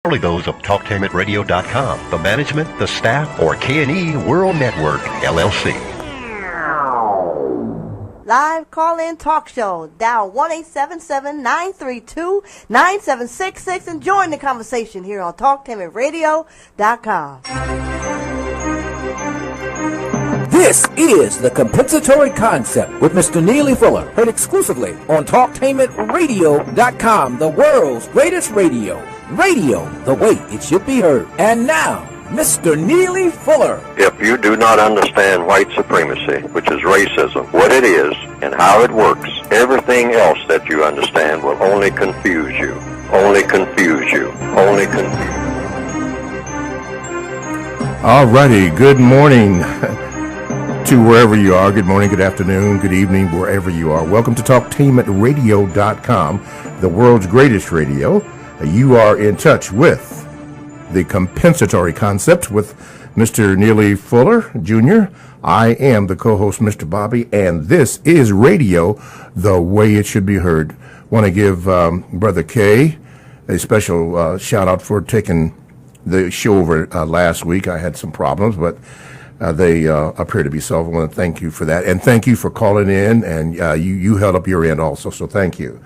Only those of TalkTainmentRadio.com, the management, the staff, or K&E World Network, LLC. Live call-in talk show. Dial 1-877-932-9766 and join the conversation here on TalkTainmentRadio.com. This is The Compensatory Concept with Mr. Neely Fuller, heard exclusively on TalkTainmentRadio.com, the world's greatest radio. Radio, the way it should be heard. And now, Mr. Neely Fuller. If you do not understand white supremacy, which is racism, what it is and how it works, everything else that you understand will only confuse you. Only confuse you. Only confuse you. All righty, good morning to wherever you are. Good morning, good afternoon, good evening, wherever you are. Welcome to TalkTainmentRadio.com, the world's greatest radio. You are in touch with the compensatory concept with Mr. Neely Fuller Jr. I am the co-host, Mr. Bobby, and this is radio the way it should be heard. Want to give Brother Kay a special shout out for taking the show over last week. I had some problems, but they appear to be solved. I want to thank you for that, and thank you for calling in, and you held up your end also, so thank you.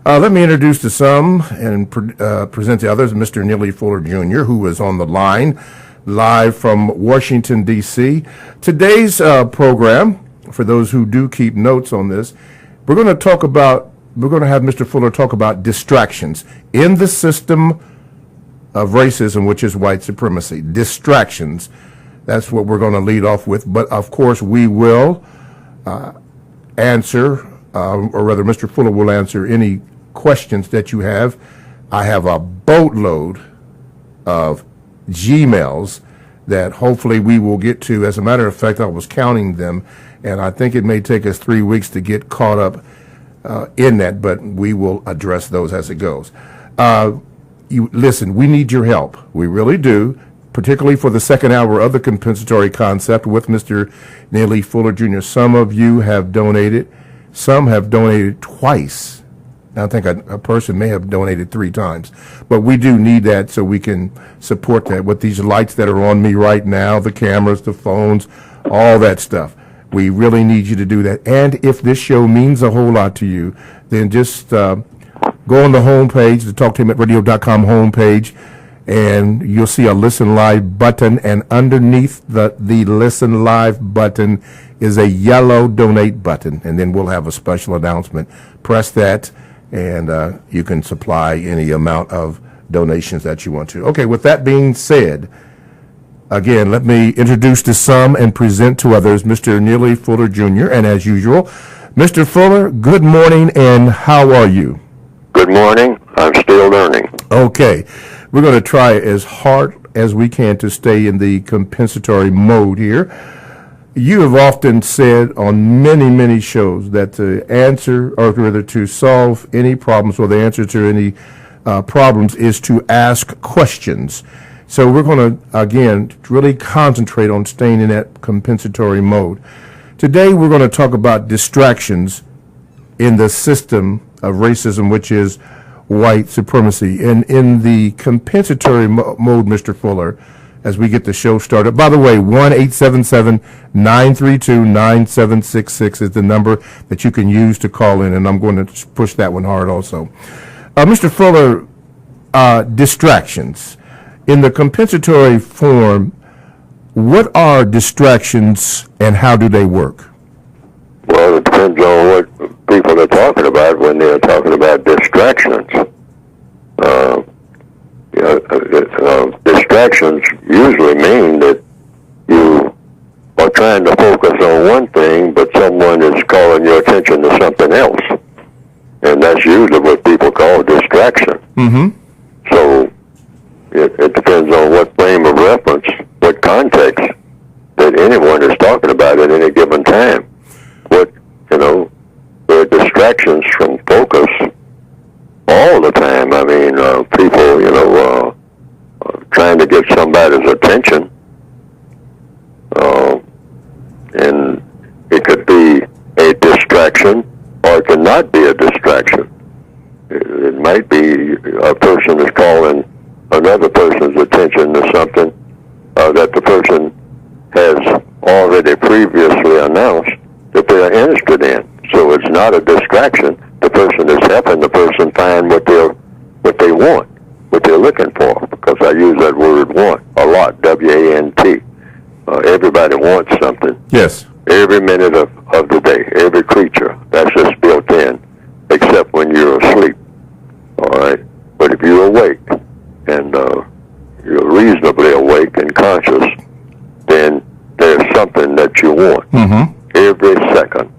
Let me introduce to some and present to others Mr. Neely Fuller Jr., who is on the line live from Washington, D.C. Today's program, for those who do keep notes on this, we're going to have Mr. Fuller talk about distractions in the system of racism, which is white supremacy. Distractions. That's what we're going to lead off with. But, of course, we will answer, or rather Mr. Fuller will answer any questions that you have. I have a boatload of Gmails that hopefully we will get to. As a matter of fact, I was counting them, and I think it may take us 3 weeks to get caught up in that, but we will address those as it goes. Listen, we need your help. We really do, particularly for the second hour of the compensatory concept with Mr. Neely Fuller Jr. Some of you have donated. Some have donated twice. I think a person may have donated 3 times, but we do need that so we can support that with these lights that are on me right now, the cameras, the phones, all that stuff. We really need you to do that. And if this show means a whole lot to you, then just go on the homepage, the TalkTainmentRadio.com homepage, and you'll see a Listen Live button, and underneath the Listen Live button is a yellow donate button, and then we'll have a special announcement. Press that, and you can supply any amount of donations that you want to. Okay, with that being said, again, let me introduce to some and present to others Mr. Neely Fuller Jr., and as usual, Mr. Fuller, good morning, and how are you? Good morning. I'm still learning. Okay. We're going to try as hard as we can to stay in the compensatory mode here. You have often said on many, many shows that the answer, or rather to solve any problems, or the answer to any problems is to ask questions. So we're going to, again, really concentrate on staying in that compensatory mode. Today we're going to talk about distractions in the system of racism, which is white supremacy. And in the compensatory mode, Mr. Fuller, as we get the show started. By the way, 1-877-932-9766 is the number that you can use to call in, and I'm going to push that one hard also. Mr. Fuller, distractions. In the compensatory form, what are distractions and how do they work? Well, it depends on what people are talking about when they're talking about distractions. Distractions usually mean that you are trying to focus on one thing, but someone is calling your attention to something else. And that's usually what people call distraction. Mm-hmm. So it depends on what frame of reference, what context that anyone is talking about at any given time. There are distractions from focus all the time. I mean, people, trying to get somebody's attention, and it could be a distraction or it cannot be a distraction. It might be a person is calling another person's attention to something that the person has already previously announced that they're interested in. So it's not a distraction. The person is helping the person find what they want, what they're looking for, because I use that word want a lot, W-A-N-T. Everybody wants something. Yes. Every minute of the day, every creature. That's just built in, except when you're asleep. All right? But if you're awake, and you're reasonably awake and conscious, then there's something that you want. Mm-hmm. Every second,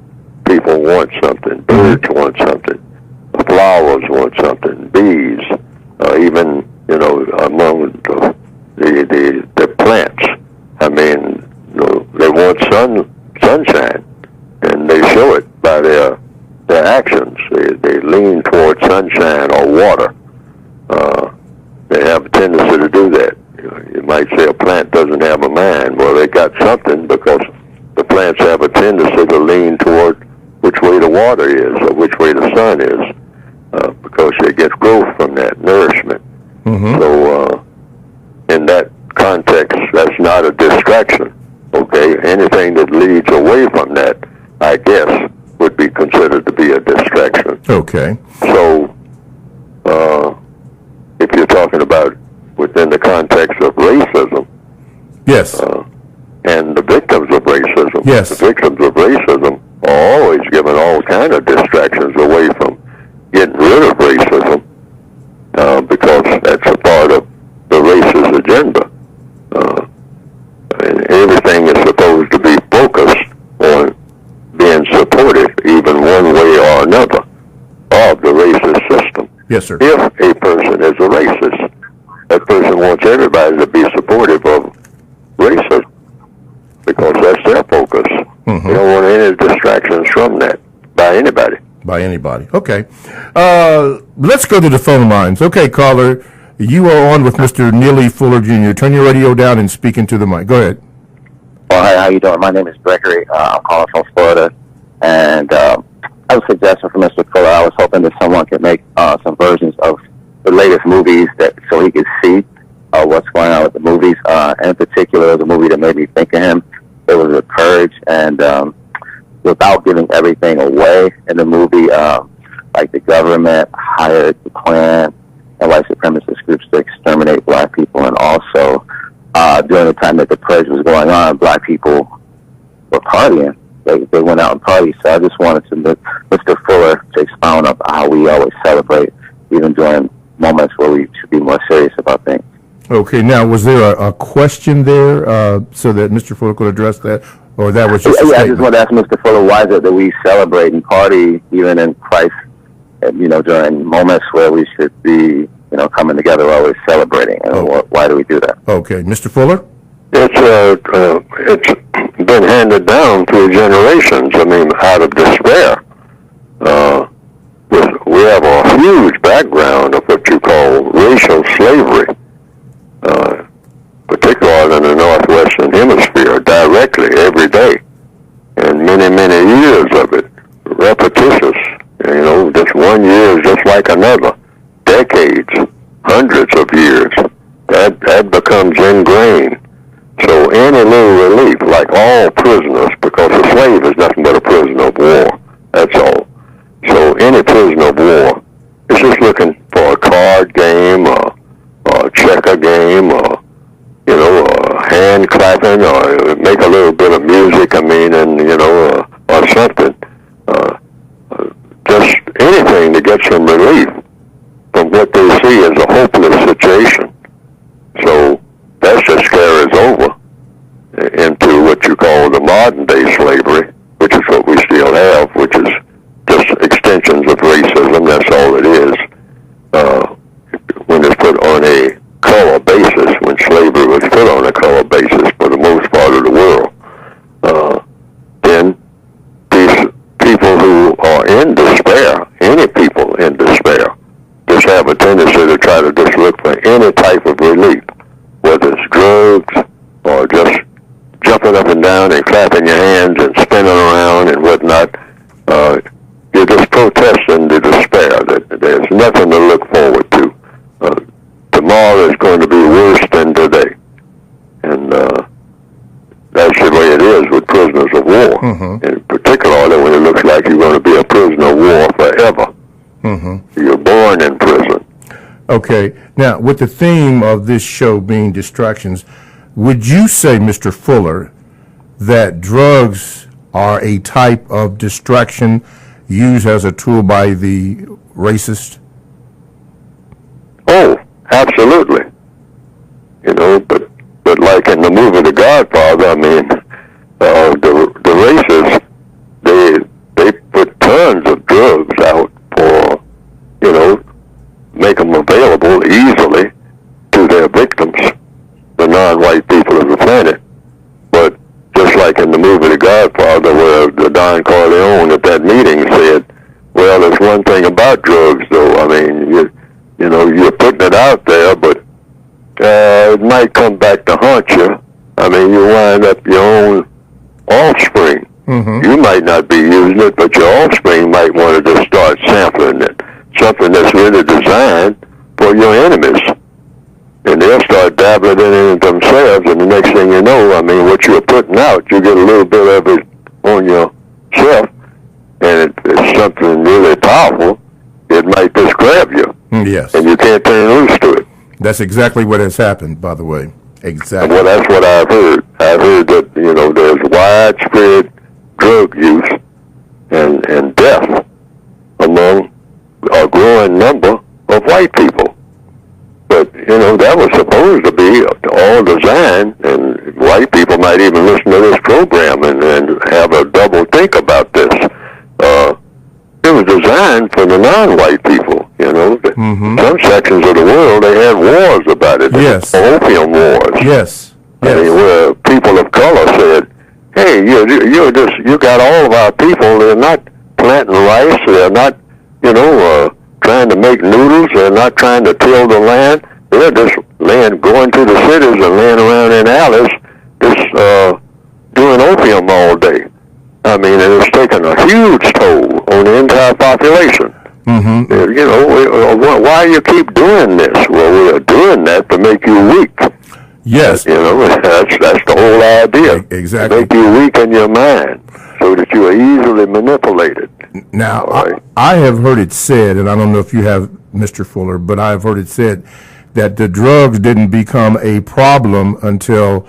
people want something. Birds want something. Flowers want something. Bees, even among the plants. I mean, they want sunshine, and they show it by their actions. They lean towards sunshine or water. They have a tendency to do that. You might say a plant doesn't have a mind. Well, they got something, because the plants have a tendency to lean toward which way the water is or which way the sun is, because they get growth from that, nourishment. Mm-hmm. So in that context, that's not a distraction. Okay, anything that leads away from that, I guess, would be considered to be a distraction. Okay. So if you're talking about within the context of racism, Yes. and the victims of racism, Yes. the victims of racism are always given all kind of distractions away from getting rid of racism, because that's a part of the racist agenda. And everything is supposed to be focused on being supportive, even one way or another, of the racist system. Yes, sir. If a person is a racist, that person wants everybody to be supportive of racism, because that's their focus. Mm-hmm. They don't want any distractions from that by anybody. By anybody. Okay. Let's go to the phone lines. Okay, caller, you are on with Mr. Neely Fuller Jr. Turn your radio down and speak into the mic. Go ahead. Well, hi, how you doing? My name is Gregory. I'm calling from Florida, and I have a suggestion for Mr. Fuller. I was hoping that someone could make some versions of the latest movies so he could see what's going on with the movies. In particular, the movie that made me think of him, it was The Purge, and without giving everything away in the movie, like the government hired the Klan and white supremacist groups to exterminate black people, and also during the time that the purge was going on, black people were partying. They went out and partied. So I just wanted to Mr. Fuller to expound on how we always celebrate, even during moments where we should be more serious about things. Okay, now, was there a question there so that Mr. Fuller could address that, or that was just a I statement? just wanted to ask Mr. Fuller, why is it that we celebrate and party even in Christ, during moments where we should be, coming together, always celebrating? And why do we do that? Okay, Mr. Fuller? It's been handed down through generations. I mean, out of despair. We have a huge background of what you call racial slavery, particularly in the Northwestern Hemisphere, directly every day, and many, many years of it, repetitious. Just one year is just like another, decades, hundreds of years. That becomes ingrained. So any little relief, like all prisoners, because a slave is nothing but a prisoner of war. That's all. So any prisoner of war is just looking for a card game, or a checker game, or hand clapping, or make a little bit of music. Or something. Just anything to get some relief from what they see as a hopeless situation. So that just carries over into what you call the modern day slavery, which is what we still have, which is just extensions of racism. That's all it is. When it's put on a color basis, when slavery was put on a color basis for the most part of the world, then these people who are in despair, any people in despair, just have a tendency to try to just look for any type of relief, whether it's drugs or just jumping up and down and clapping your hands and spinning around and whatnot. You're just protesting the despair that there's nothing to look forward to. Tomorrow tomorrow is going to be worse than today. And that's the way it is with prisoners of war. Mm-hmm. And particularly when it looks like you're going to be a prisoner of war forever. Mm-hmm. You're born in prison. Okay. Now, with the theme of this show being distractions, would you say, Mr. Fuller, that drugs are a type of distraction used as a tool by the racist? Oh, absolutely. You know, but like in the movie The Godfather, I mean, the racists, they put tons of drugs out for, you know, make them available easily to their victims, the non-white people of the planet. But just like in the movie The Godfather, where the Don Corleone at that meeting said, well, there's one thing about drugs, though. I mean, you know, you're putting it out there, but it might come back to haunt you. I mean, you wind up your own offspring. Mm-hmm. You might not be using it, but your offspring might want to just start sampling it. Something that's really designed for your enemies. And they'll start dabbling in it themselves, and the next thing you know, I mean, what you're putting out, you get a little bit of it on yourself, and it's something really powerful. It might just grab you. Yes. And you can't turn loose to it. That's exactly what has happened, by the way. Exactly. Well, that's what I've heard. I've heard that, you know, there's widespread drug use and death among a growing number of white people. But, you know, that was supposed to be all designed, and white people might even listen to this program and have a double think about this. It was designed for the non-white people, you know. Mm-hmm. Some sections of the world, they had wars about it. Yes. Opium wars. Yes. I mean, where people of color said, hey, you got all of our people, they're not planting rice, they're not, you know, trying to make noodles, they're not trying to till the land, they're just going to the cities and laying around in alleys, just doing opium all day. I mean, and it's taken a huge toll on the entire population. Mm-hmm. You know, why you keep doing this? Well, we are doing that to make you weak. Yes. You know, that's the whole idea. Exactly. To make you weak in your mind so that you are easily manipulated. Now, right. I have heard it said, and I don't know if you have, Mr. Fuller, but I have heard it said that the drugs didn't become a problem until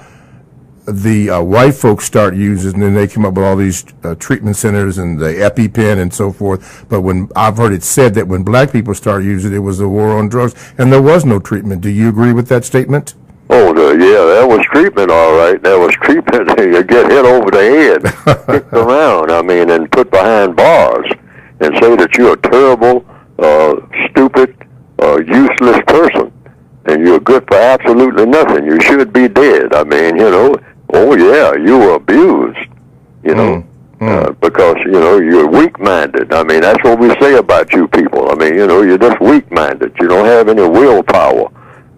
the white folks start using, and then they came up with all these treatment centers and the EpiPen and so forth. But when I've heard it said that when black people started using it, it was a war on drugs, and there was no treatment. Do you agree with that statement? Oh, yeah, that was treatment, all right. That was treatment. You get hit over the head, kicked around, I mean, and put behind bars, and say that you're a terrible, stupid, useless person, and you're good for absolutely nothing. You should be dead. I mean, you know, oh, yeah, you were abused, you know, because, you know, you're weak-minded. I mean, that's what we say about you people. I mean, you know, you're just weak-minded. You don't have any willpower.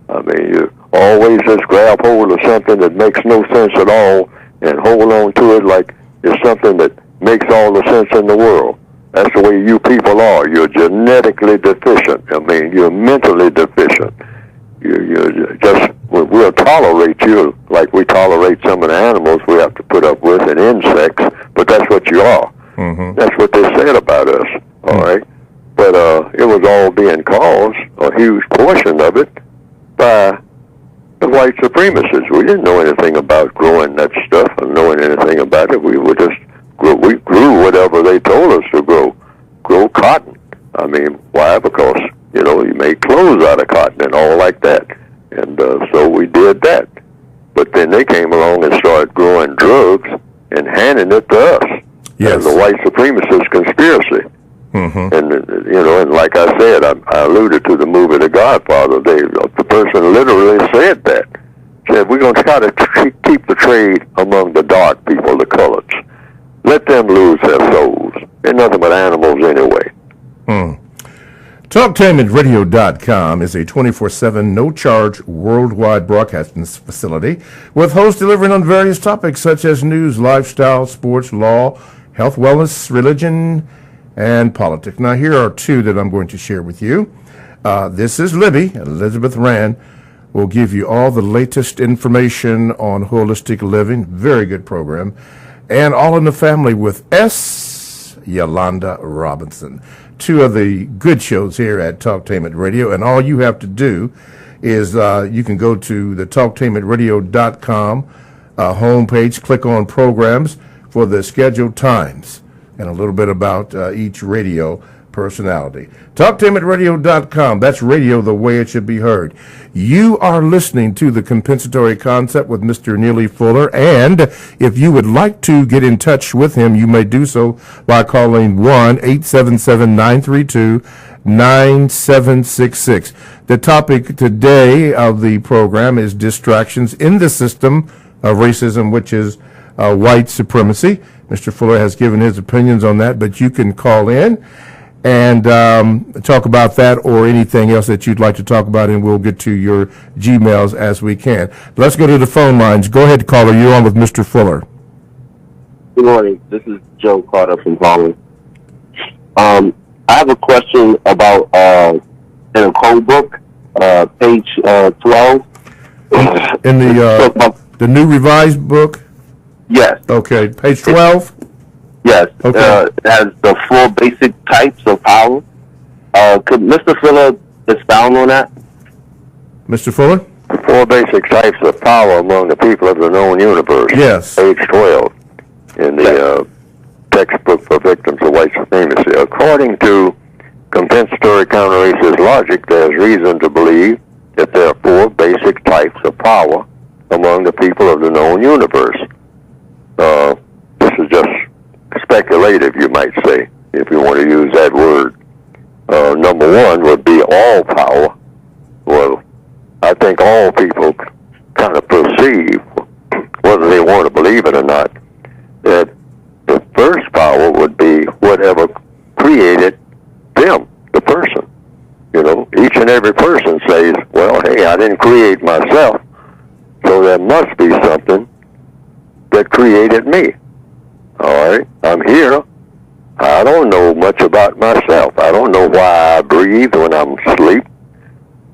I mean, you always just grab hold of something that makes no sense at all and hold on to it like it's something that makes all the sense in the world. That's the way you people are. You're genetically deficient. I mean, you're mentally deficient. You just, we'll tolerate you like we tolerate some of the animals we have to put up with and insects, but that's what you are. Mm-hmm. That's what they said about us, all right? But it was all being caused, a huge portion of it, by the white supremacists. We didn't know anything about growing that stuff and knowing anything about it. We were just, we grew whatever they told us to grow cotton. I mean, why? Because, you know, you make clothes out of cotton and all like that. And so we did that. But then they came along and started growing drugs and handing it to us. Yes. And the white supremacist conspiracy. Mm-hmm. And, you know, and like I said, I alluded to the movie The Godfather. The person literally said that. Said, we're going to try to keep the trade among the dark people, the coloreds. Let them lose their souls. They're nothing but animals anyway. TalkTainmentRadio.com is a 24/7, no-charge, worldwide broadcasting facility with hosts delivering on various topics such as news, lifestyle, sports, law, health, wellness, religion, and politics. Now, here are two that I'm going to share with you. This is Libby, Elizabeth Rand, will give you all the latest information on holistic living. Very good program. And All in the Family with S. Yolanda Robinson. Two of the good shows here at Talktainment Radio. And all you have to do is you can go to the talktainmentradio.com homepage, click on programs for the scheduled times and a little bit about each radio personality. Talktainmentradio.com. That's radio the way it should be heard. You are listening to The Compensatory Concept with Mr. Neely Fuller, and if you would like to get in touch with him, you may do so by calling 1-877-932-9766. The topic today of the program is distractions in the system of racism, which is white supremacy. Mr. Fuller has given his opinions on that, but you can call in and talk about that or anything else that you'd like to talk about, and we'll get to your Gmails as we can. Let's go to the phone lines. Go ahead, caller. You're on with Mr. Fuller. Good morning. This is Joe Carter from Harlem. I have a question about in a code book, page 12. In the new revised book? Yes. Okay, page 12? Yes. Okay. It has the 4 basic types of power. Could Mr. Fuller expound on that? Mr. Fuller? 4 basic types of power among the people of the known universe. Yes. Page 12 in the textbook for victims of white supremacy. According to compensatory counter-racist logic, there's reason to believe that there are 4 basic types of power among the people of the known universe. This is just speculative, you might say, if you want to use that word. Number 1 would be all power. Well, I think all people kind of perceive, whether they want to believe it or not, that the first power would be whatever created them, the person. You know, each and every person says, well, hey, I didn't create myself, so there must be something that created me. All right, I'm here. I don't know much about myself. I don't know why I breathe when I'm asleep.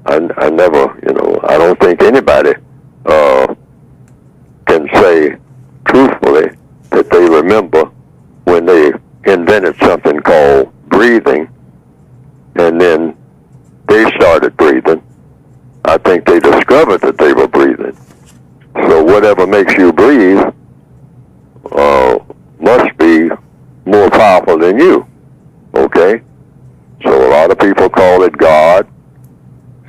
I never, I don't think anybody can say truthfully that they remember when they invented something called breathing, and then they started breathing. I think they discovered that they were breathing. So whatever makes you breathe must be more powerful than you, okay? So a lot of people call it God.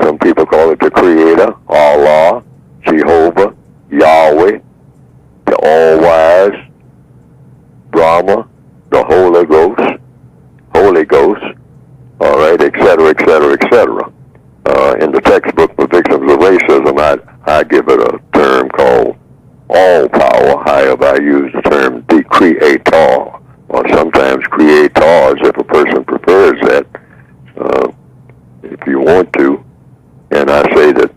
Some people call it the Creator, Allah, Jehovah, Yahweh, the All-Wise, Brahma, the Holy Ghost, all right, et cetera, et cetera, et cetera. In the textbook for victims of racism, I give it a term called all power. However, I use the term the Creator, or sometimes creators if a person prefers that, if you want to. And I say that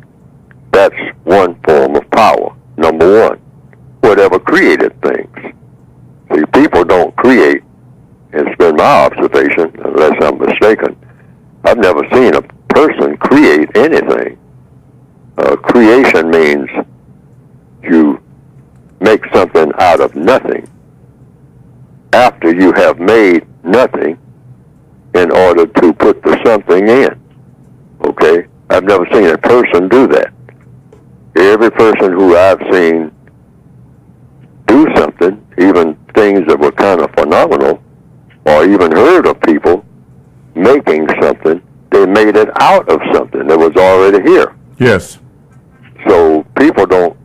that's one form of power. Number 1, whatever created things. See, people don't create, and it's been my observation, unless I'm mistaken, I've never seen a person create anything. Creation means you make something out of nothing after you have made nothing in order to put the something in. Okay? I've never seen a person do that. Every person who I've seen do something, even things that were kind of phenomenal, or even heard of people making something, they made it out of something that was already here. Yes. So people don't,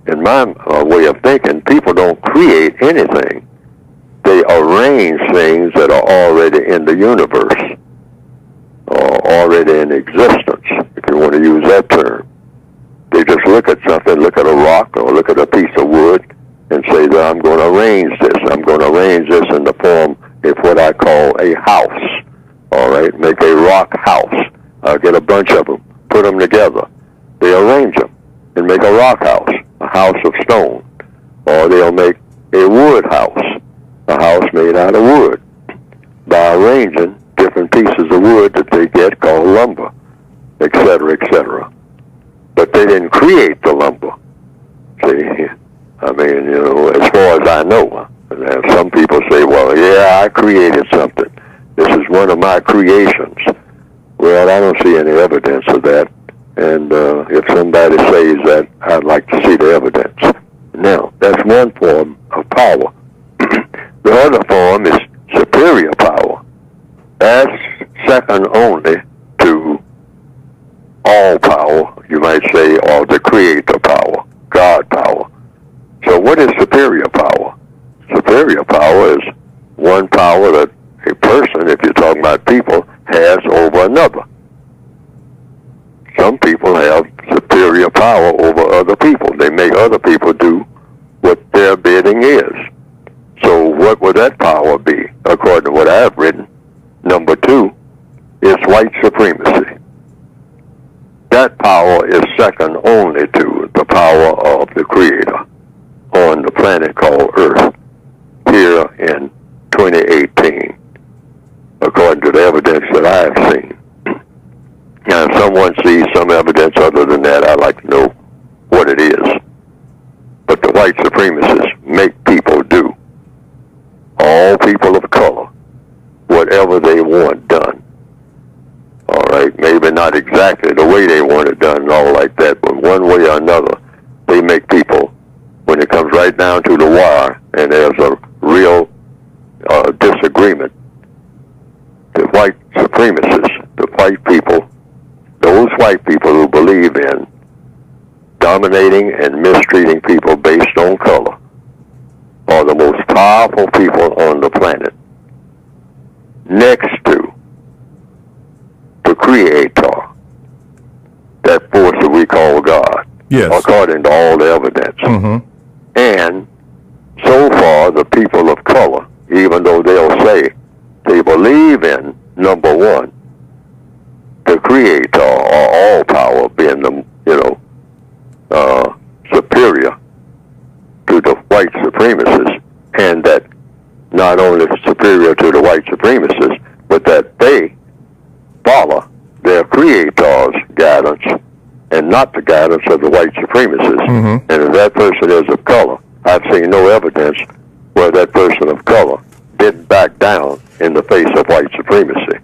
in my way of thinking, people don't create anything. They arrange things that are already in the universe, or already in existence, if you want to use that term. They just look at something, look at a rock or look at a piece of wood, and say that I'm going to arrange this. I'm going to arrange this in the form of what I call a house. All right, make a rock house. I'll get a bunch of them, put them together. They arrange them and make a rock house, a house of stone. Or they'll make a wood house, a house made out of wood, by arranging different pieces of wood that they get called lumber, et cetera, et cetera. but they didn't create the lumber. See, I mean, you know, as far as I know. And some people say, well, yeah, I created something. This is one of my creations. Well, I don't see any evidence of that. And if somebody says that, I'd like to see the evidence. Now, that's one form of power. The other form is superior power. That's second only to all power, you might say, or the creator power, God power. So what is superior power? Superior power is one power that a person, if you're talking about people, has over another. Some people have superior power over other people. They make other people do what their bidding is. So what would that power be, according to what I've written? Number 2 is white supremacy. That power is second only to the power of the Creator on the planet called Earth here in 2018, according to the evidence that I have seen. Now, if someone sees some evidence other than that, I'd like to know what it is. But the white supremacists make people do, all people of color, whatever they want done. All right, maybe not exactly the way they want it done and all like that, but one way or another, they make people, when it comes right down to the wire, and there's a real disagreement, the white supremacists, the white people, those white people who believe in dominating and mistreating people based on color, are the most powerful people on the planet, next to the Creator, that force that we call God, Yes. according to all the evidence. Mm-hmm. And so far, the people of color, even though they'll say they believe in, number 1, the Creator, or all power being the, superior to the white supremacists, and that not only superior to the white supremacists, but that they follow their Creator's guidance and not the guidance of the white supremacists. Mm-hmm. And if that person is of color, I've seen no evidence where that person of color didn't back down in the face of white supremacy.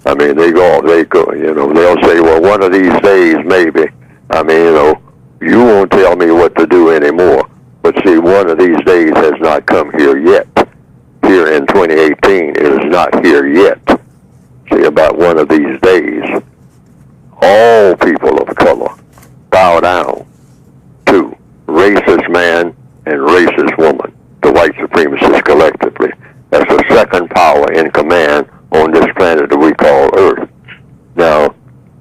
I mean, they go, they'll say, well, one of these days, maybe, you won't tell me what to do anymore. But see, one of these days has not come here yet. Here in 2018, it is not here yet. See, about one of these days, all people of color bow down to racist man and racist woman, the white supremacists collectively. That's the second power in command on this planet that we call Earth. Now,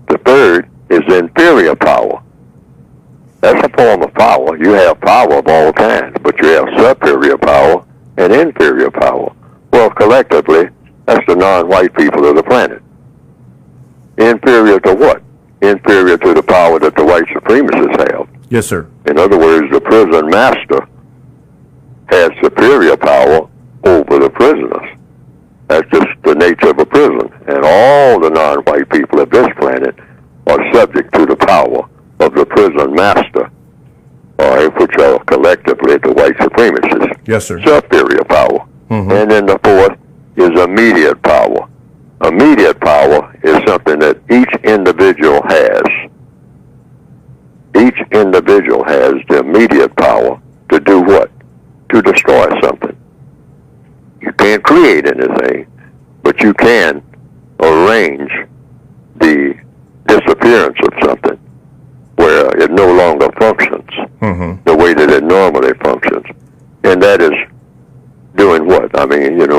the third is inferior power. That's a form of power. You have power of all kinds, but you have superior power and inferior power. Well, collectively, that's the non-white people of the planet. Inferior to what? Inferior to the power that the white supremacists have. Yes, sir. In other words, the prison master has superior power over the prisoners. That's just the nature of a prison. And all the non-white people of this planet are subject to the power of the prison master, all right, which are collectively the white supremacists. Yes, sir. Superior power. Mm-hmm. And then the fourth is immediate power. Immediate power is something that each individual has. Each individual has the immediate power to do what? To destroy something. You can't create anything, but you can arrange the disappearance of something where it no longer functions the way that it normally functions. And that is doing what?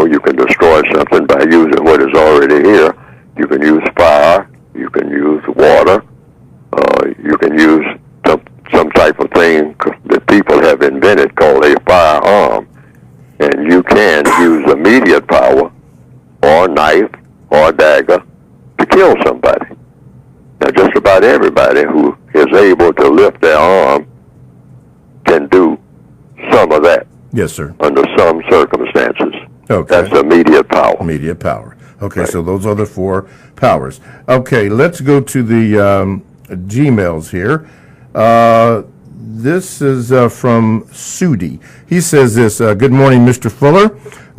You can destroy something by using what is already here. You can use fire, you can use water, you can use some type of thing that people have invented called a firearm. And you can use immediate power or a knife or a dagger to kill somebody. Now, just about everybody who is able to lift their arm can do some of that. Yes, sir. Under some circumstances. Okay. That's immediate power. Immediate power. Okay, Right. so those are the 4 powers. Okay, let's go to the Gmails here. This is from Sudi. He says this, good morning, Mr. Fuller.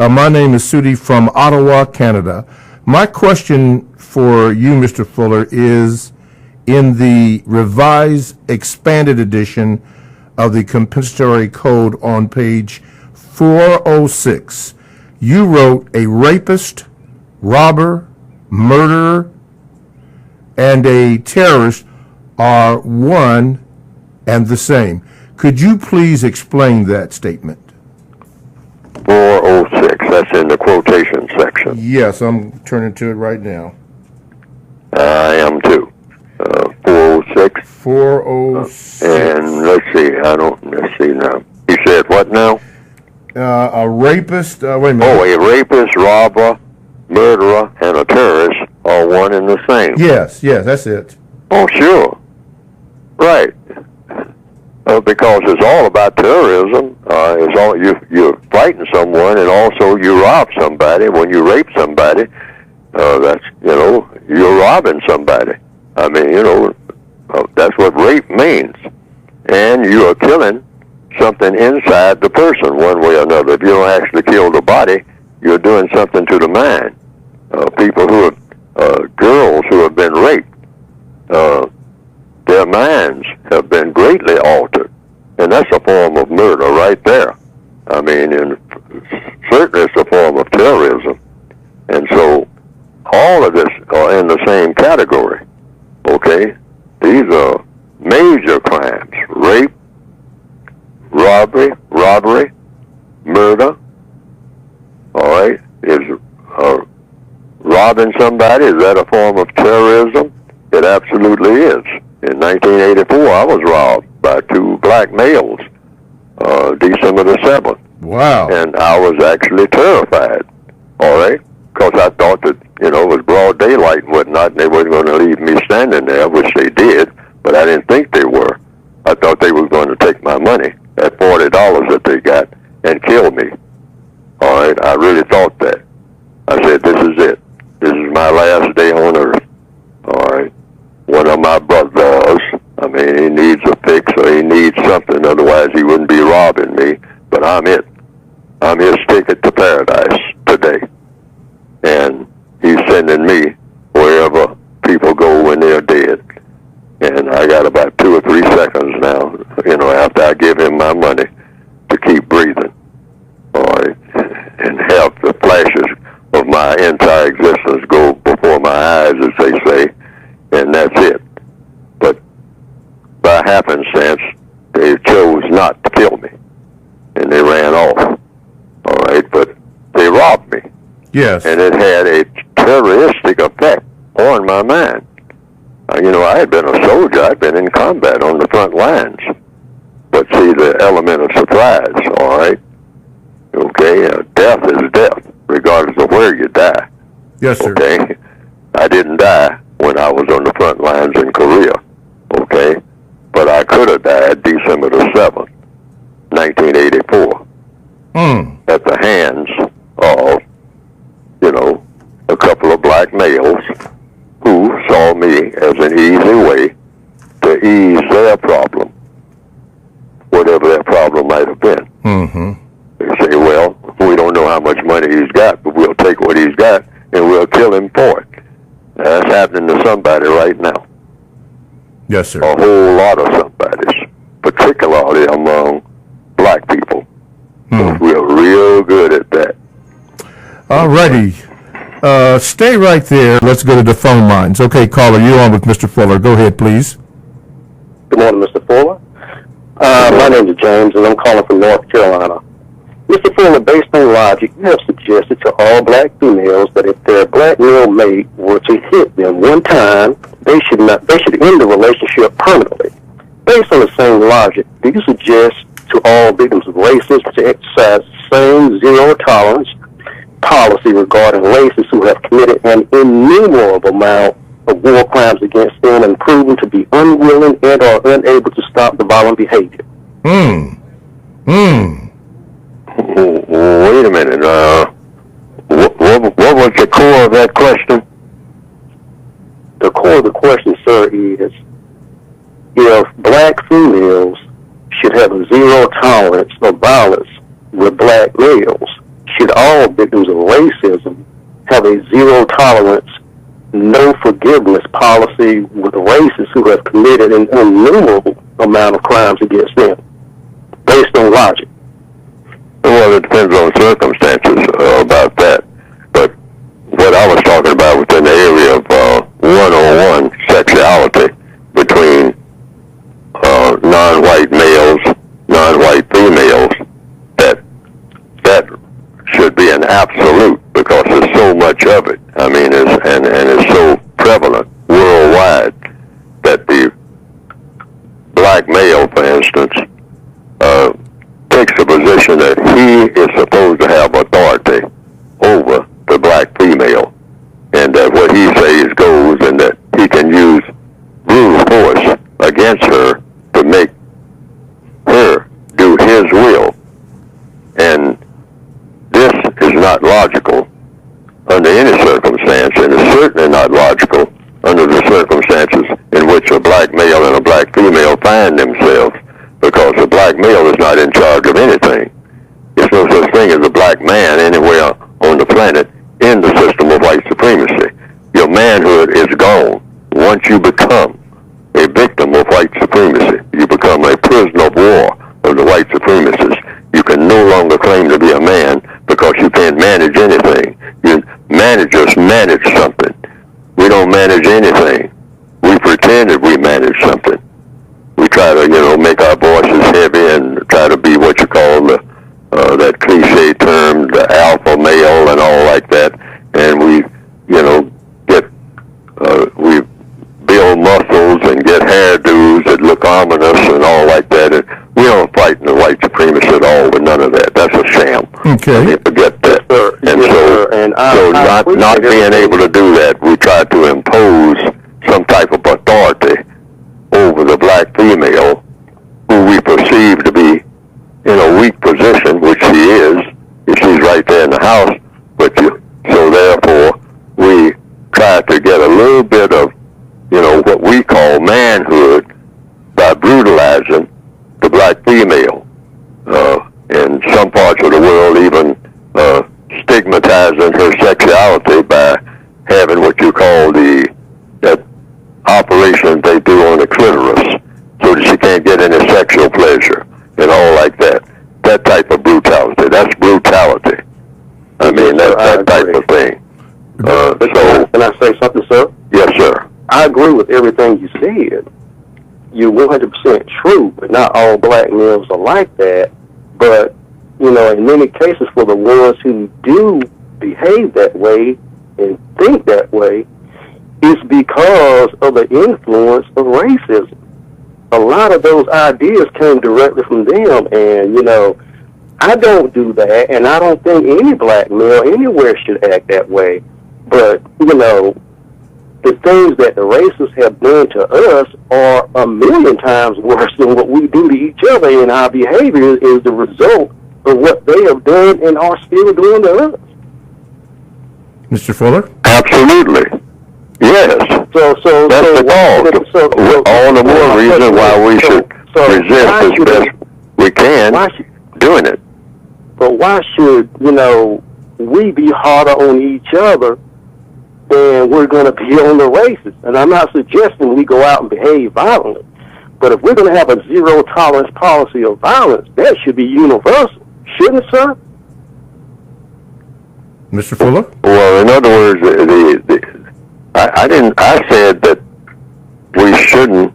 My name is Sudi from Ottawa, Canada. My question for you, Mr. Fuller, is in the revised expanded edition of the compensatory code on page 406, you wrote a rapist, robber, murderer, and a terrorist are one and the same. Could you please explain that statement? 406, that's in the quotation section. Yes, I'm turning to it right now. I am too. 406. 406. And let's see now. He said what now? A rapist, wait a minute. Oh, a rapist, robber, murderer, and a terrorist are one and the same. Yes, that's it. Oh, sure. Right. Because it's all about terrorism. It's all you're fighting someone, and also you rob somebody. When you rape somebody, that's you're robbing somebody. I mean, that's what rape means, and you are killing something inside the person one way or another. If you don't actually kill the body, you're doing something to the mind. People who have girls who have been raped, their minds have been greatly altered, and that's a form of murder right there. I mean, and certainly it's a form of terrorism, and so all of this are in the same category. Okay, these are major crimes: rape, robbery, murder. All right, is robbing somebody, is that a form of terrorism? It absolutely is. In 1984, I was robbed by two black males, December the 7th. Wow. And I was actually terrified, all right, because I thought that, it was broad daylight and whatnot, and they weren't going to leave me standing there, which they did, but I didn't think they were. I thought they were going to take my money at $40 that they got and kill me. All right, I really thought that. I said, this is it. This is my last day on earth. All right. One of my brothers, I mean, he needs a fix or he needs something, otherwise he wouldn't be robbing me. But I'm it. I'm his ticket to paradise today. And he's sending me wherever people go when they're dead. And I got about 2 or 3 seconds now, after I give him my money to keep breathing. All right. And have the flashes of my entire existence go before my eyes, as they say, and that's it. But by happenstance, they chose not to kill me, and they ran off. All right, but they robbed me. Yes. And it had a terroristic effect on my mind. I had been a soldier. I'd been in combat on the front lines. But see, the element of surprise, all right? Okay, death is death, regardless of where you die. Yes, sir. Okay? I didn't die when I was on the front lines in Korea, okay? But I could have died December the 7th, 1984, at the hands of, a couple of black males who saw me as an easy way to ease their problem, whatever their problem might have been. Mm-hmm. They say, well, we don't know how much money he's got, but we'll take what he's got and we'll kill him for it. That's happening to somebody right now. Yes, sir. A whole lot of somebodies, particularly among black people. We're real good at that. All righty. Stay right there. Let's go to the phone lines. Okay, caller, you're on with Mr. Fuller. Go ahead, please. Good morning, Mr. Fuller. My name is James, and I'm calling from North Carolina. Mr. Fuller, based on logic, you have suggested to all black females that if their black male mate were to hit them one time, they should end the relationship permanently. Based on the same logic, do you suggest to all victims of racism to exercise the same zero tolerance policy regarding racists who have committed an innumerable amount of war crimes against them and proven to be unwilling and or unable to stop the violent behavior? Wait a minute. What was the core of that question? The core of the question, sir, is if black females should have a zero tolerance of violence with black males, should all victims of racism have a zero tolerance, no forgiveness policy with racists who have committed an innumerable amount of crimes against them, based on logic? Well, it depends on circumstances about that. But what I was talking about within the area of one-on-one sexuality between non-white males, non-white females, that should be an absolute, because there's so much of it. I mean, it's so prevalent worldwide that the black male, for instance, takes a position that he is supposed to have authority over the black female, and that what he says goes, and that he can use brute force against her to make her do his will. And this is not logical under any circumstance, and it's certainly not logical under the circumstances in which a black male and a black female find themselves, because the black male is not in charge of anything. There's no such thing as a black man anywhere on the planet in the system of white supremacy. Your manhood is gone. Once you become a victim of white supremacy, you become a prisoner of war of the white supremacists. You can no longer claim to be a man because you can't manage anything. Managers manage something. We don't manage anything. We pretend that we manage something. We try to, make our voices heavy and try to be what you call that cliche term, the alpha male and all like that. And we, we build muscles and get hairdos that look ominous and all like that. And we don't fight in the white supremacy at all with none of that. That's a sham. Okay. Forget that. And so not being able to do that, we try to impose some type of authority over the black female, who we perceive to be in a weak position, which she is, if she's right there in the house with you. So therefore, we try to get a little bit of, what we call manhood by brutalizing the black female. In some parts of the world, even stigmatizing her sexuality by having what you call that operation they do on the clitoris, so that she can't get any sexual pleasure and all like that. That type of brutality. That's brutality. I mean, that type of thing. Can I say something, sir? Yes, sir. I agree with everything you said. You're 100% true, but not all black males are like that. But, in many cases, for the ones who do behave that way and think that way, it's because of the influence of racism. A lot of those ideas came directly from them, and, I don't do that, and I don't think any black male anywhere should act that way. But, the things that the racists have done to us are a million times worse than what we do to each other, and our behavior is the result of what they have done and are still doing to us. Mr. Fuller? Absolutely. Yes. So that's the cause. All the more reason why we should resist as best we can doing it. But why should, we be harder on each other than we're going to be on the racists? And I'm not suggesting we go out and behave violently. But if we're going to have a zero tolerance policy of violence, that should be universal. Shouldn't it, sir? Mr. Fuller? Well, in other words, I said that we shouldn't,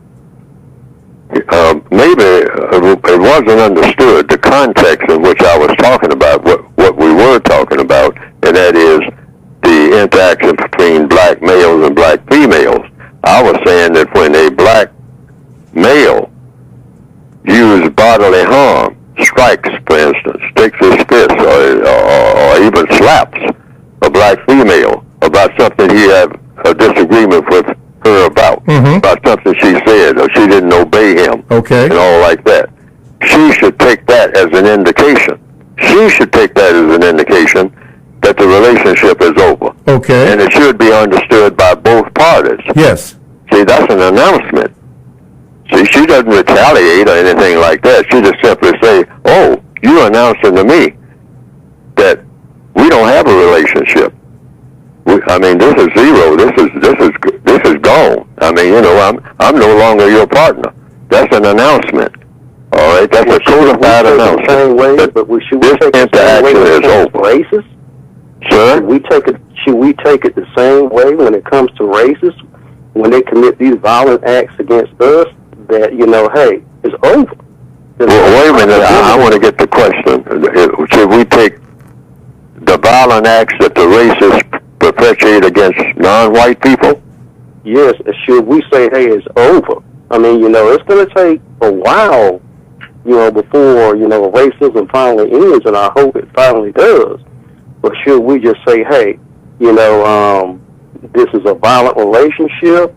maybe it wasn't understood, the context in which I was talking about, what we were talking about, and that is the interaction between black males and black females. I was saying that when a black male uses bodily harm, strikes, for instance, sticks his fist, or even slaps a black female about something he had a disagreement with her about something she said, or she didn't obey him, and all like that. She should take that as an indication. She should take that as an indication that the relationship is over. Okay. And it should be understood by both parties. Yes. See, that's an announcement. See, she doesn't retaliate or anything like that. She just simply say, "Oh, you're announcing to me that we don't have a relationship. I mean, this is zero. This is gone. I mean, I'm no longer your partner." That's an announcement. All right, that's a codified announcement. Same way, but should we this take it the same way interaction when is it comes over. to races? Sir? Should we take it the same way when it comes to races? When they commit these violent acts against us, that, hey, it's over. Well, wait a minute. I want to get the question. Should we take the violent acts that the racists perpetuate against non-white people? Yes. Should we say, hey, it's over? I mean, it's going to take a while, before, racism finally ends, and I hope it finally does. But should we just say, hey, this is a violent relationship,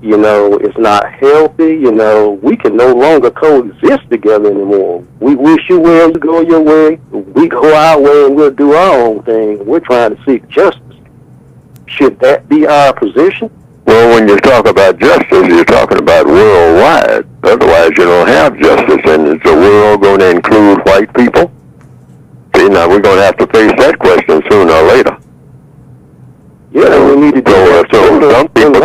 it's not healthy, we can no longer coexist together anymore. We wish you well, you go your way, we go our way, and we'll do our own thing. We're trying to seek justice. Should that be our position? Well, when you talk about justice, you're talking about worldwide. Otherwise, you don't have justice, and is the world going to include white people? See, now we're going to have to face that question sooner or later. Yeah, we need to do that. So some people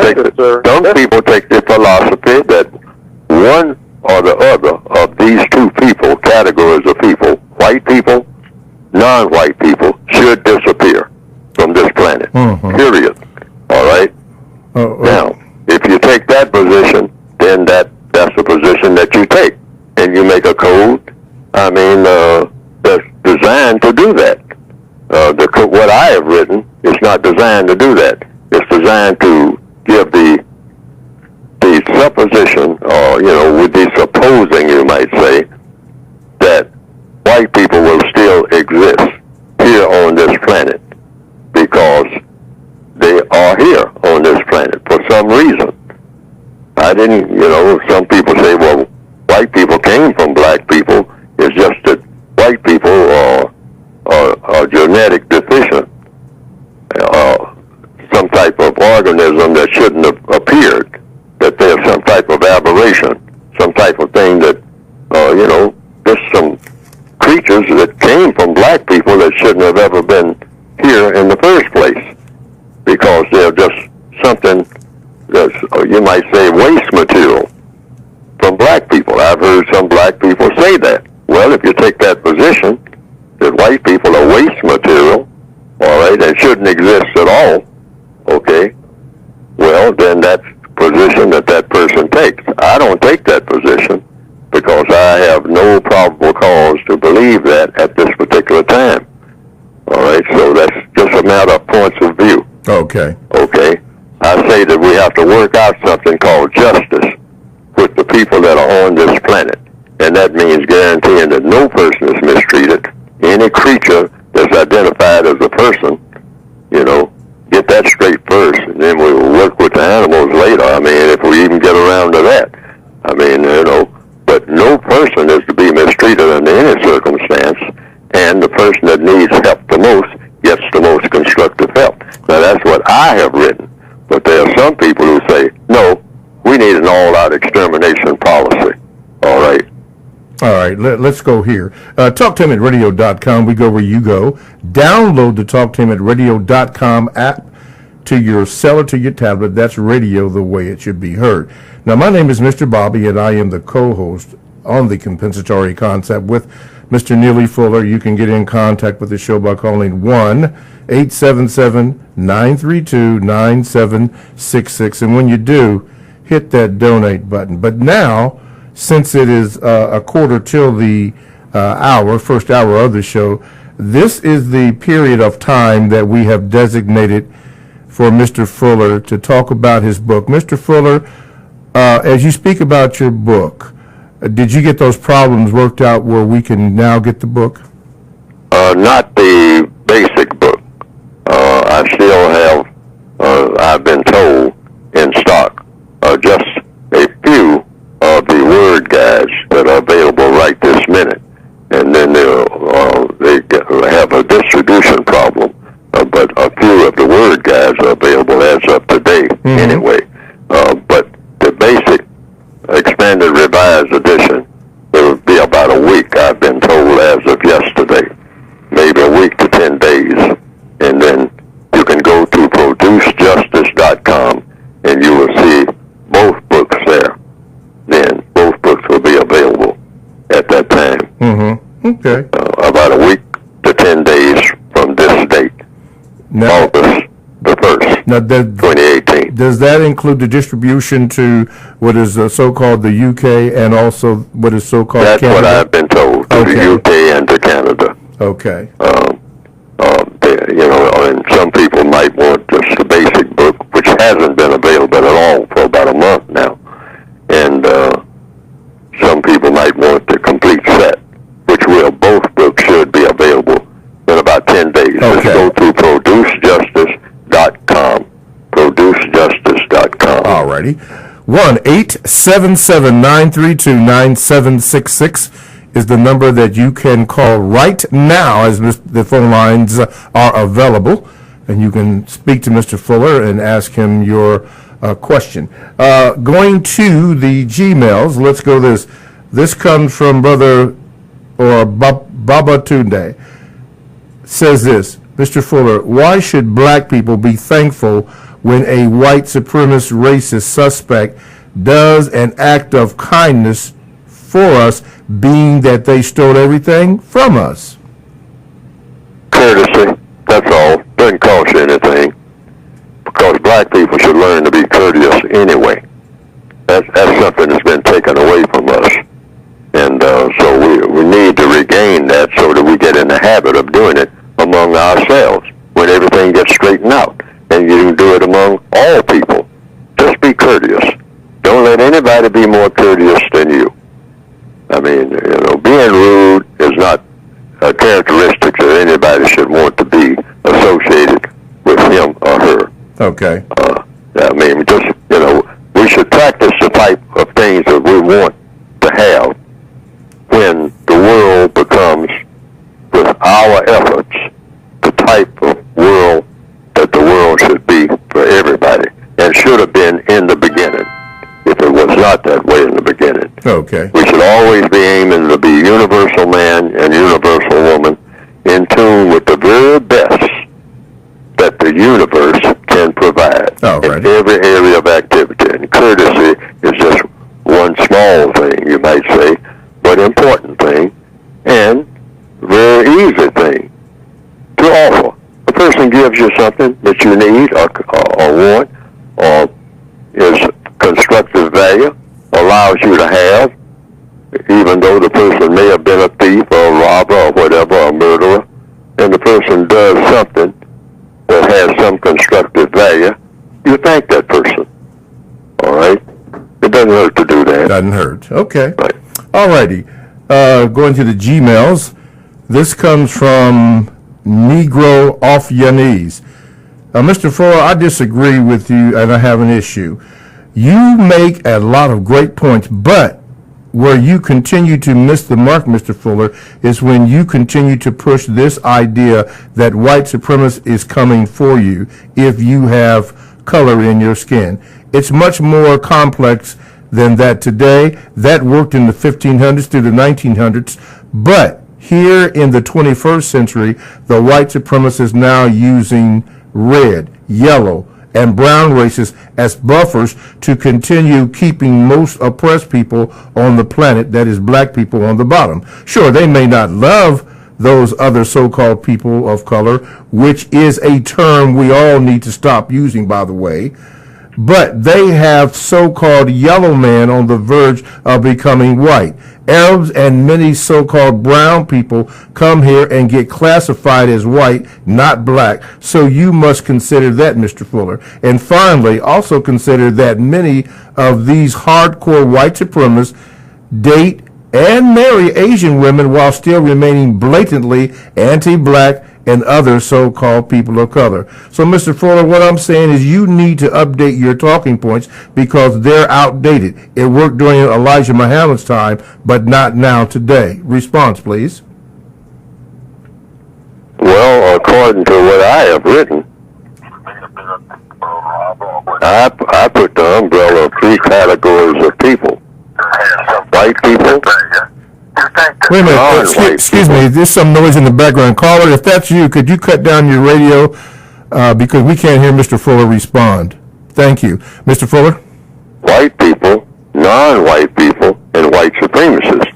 take the philosophy that one or the other of these two people, categories of people, white people, non-white people, should disappear from this planet. Mm-hmm. Period. All right? Now, if you take that position, then that's the position that you take. And you make a code, that's designed to do that. What I have written is not designed to do that. It's designed to give the supposition, or, with the supposing, you might say, that white people will still exist here on this planet because they are here on this planet for some reason. Some people say, well, white people came from black people. It's just that white people are genetic deficient, some type of organism that shouldn't have appeared, that there's some type of aberration, some type of thing that, there's some creatures that came from black people that shouldn't have ever been here in the first place, because they're just something that's, you might say, waste material from black people. I've heard some black people say that. Well, if you take that position, that white people are waste material, all right, and shouldn't exist at all, okay, well, then that's the position that person takes. I don't take that position because I have no probable cause to believe that at this particular time. All right, so that's just a matter of points of view. Okay. Okay. I say that we have to work out something called justice with the people that are on this planet. And that means guaranteeing that no person is mistreated. Any creature that's identified as a person, get that straight first, and then we will work with the animals later. If we even get around to that. But no person is to be mistreated under any circumstance, and the person that needs help the most gets the most constructive help. Now, that's what I have written. But there are some people who say, no, we need an all-out extermination policy. All right. All right, let's go here. TalkTimAtRadio.com. We go where you go. Download the TalkTimAtRadio.com app to your cell or to your tablet. That's radio the way it should be heard. Now, my name is Mr. Bobby, and I am the co-host on the compensatory concept with Mr. Neely Fuller. You can get in contact with the show by calling 1-877-932-9766. And when you do, hit that donate button. But now, since it is a quarter till the first hour of the show, this is the period of time that we have designated for Mr. Fuller to talk about his book. Mr. Fuller, as you speak about your book, did you get those problems worked out where we can now get the book? Not the basic book. I still have, I've been told, in stock, just a few of the word guides that are available right this minute. And then they have a distribution problem, but a few of the word guides are available as of today anyway. But the basic expanded at that time. Mm-hmm. Okay. About a week to 10 days from this date, Now, August the 1st, now 2018. does that include the distribution to what is so-called the UK and also what is so-called That's Canada? what I've been told, to Okay. the UK and to Canada. Okay. You know, and some people might want just the basic book, which hasn't been available at all for about a month now. And some people might want the complete set, which will. Both books should be available in about 10 days. Okay. Just go to producejustice.com. Producejustice.com. Alrighty. 1-877-932-9766 is the number that you can call right now as the phone lines are available. And you can speak to Mr. Fuller and ask him your question. Going to the Gmails, let's go this. This comes from Brother or Baba Tunde. Says this, Mr. Fuller, why should black people be thankful when a white supremacist racist suspect does an act of kindness for us, being that they stole everything from us? Courtesy, that's all. Doesn't cost you anything. Because black people should learn to be courteous anyway. That's something that's been taken away from us. And so we need to regain that so that we get in the habit of doing it among ourselves when everything gets straightened out. And you can do it among all people. Just be courteous. Don't let anybody be more courteous than you. I mean, you know, being rude is not a characteristic that anybody should want to be associated with him or her. Okay. I mean, just, you know, we should practice the type of things that we want to have when the world becomes, with our efforts, the type of world that the world should be for everybody and should have been in the beginning, if it was not that way in the beginning. Okay. We should always be aiming to be universal man and universal woman in tune with the very best that the universe can provide in every area of activity. And courtesy is just one small thing, you might say, but important thing, and very easy thing to offer. A person gives you something that you need or want, or is constructive value, allows you to have, even though the person may have been a thief or a robber or whatever, or a murderer, and the person does something that has some constructive value, you thank that person. All right? It doesn't hurt to do that. Doesn't hurt. Okay. Right. All righty. Going to the Gmails. This comes from Negro Off Your Knees. Mr. Fuller, I disagree with you, and I have an issue. You make a lot of great points, but where you continue to miss the mark, Mr. Fuller, is when you continue to push this idea that white supremacy is coming for you if you have color in your skin. It's much more complex than that today. That worked in the 1500s through the 1900s, but here in the 21st century, the white supremacists now using red, yellow, and brown races as buffers to continue keeping most oppressed people on the planet, that is black people, on the bottom. Sure, they may not love those other so-called people of color, which is a term we all need to stop using, by the way, but they have so-called yellow man on the verge of becoming white. Arabs and many so-called brown people come here and get classified as white, not black. So you must consider that, Mr. Fuller. And finally, also consider that many of these hardcore white supremacists date and marry Asian women while still remaining blatantly anti-black and other so-called people of color. So, Mr. Fuller, what I'm saying is you need to update your talking points because they're outdated. It worked during Elijah Muhammad's time, but not now today. Response, please. Well, according to what I have written, I put the umbrella of three categories of people. White people. Wait a minute. Excuse me. There's some noise in the background. Caller, if that's you, could you cut down your radio because we can't hear Mr. Fuller respond. Thank you. Mr. Fuller? White people, non-white people, and white supremacists.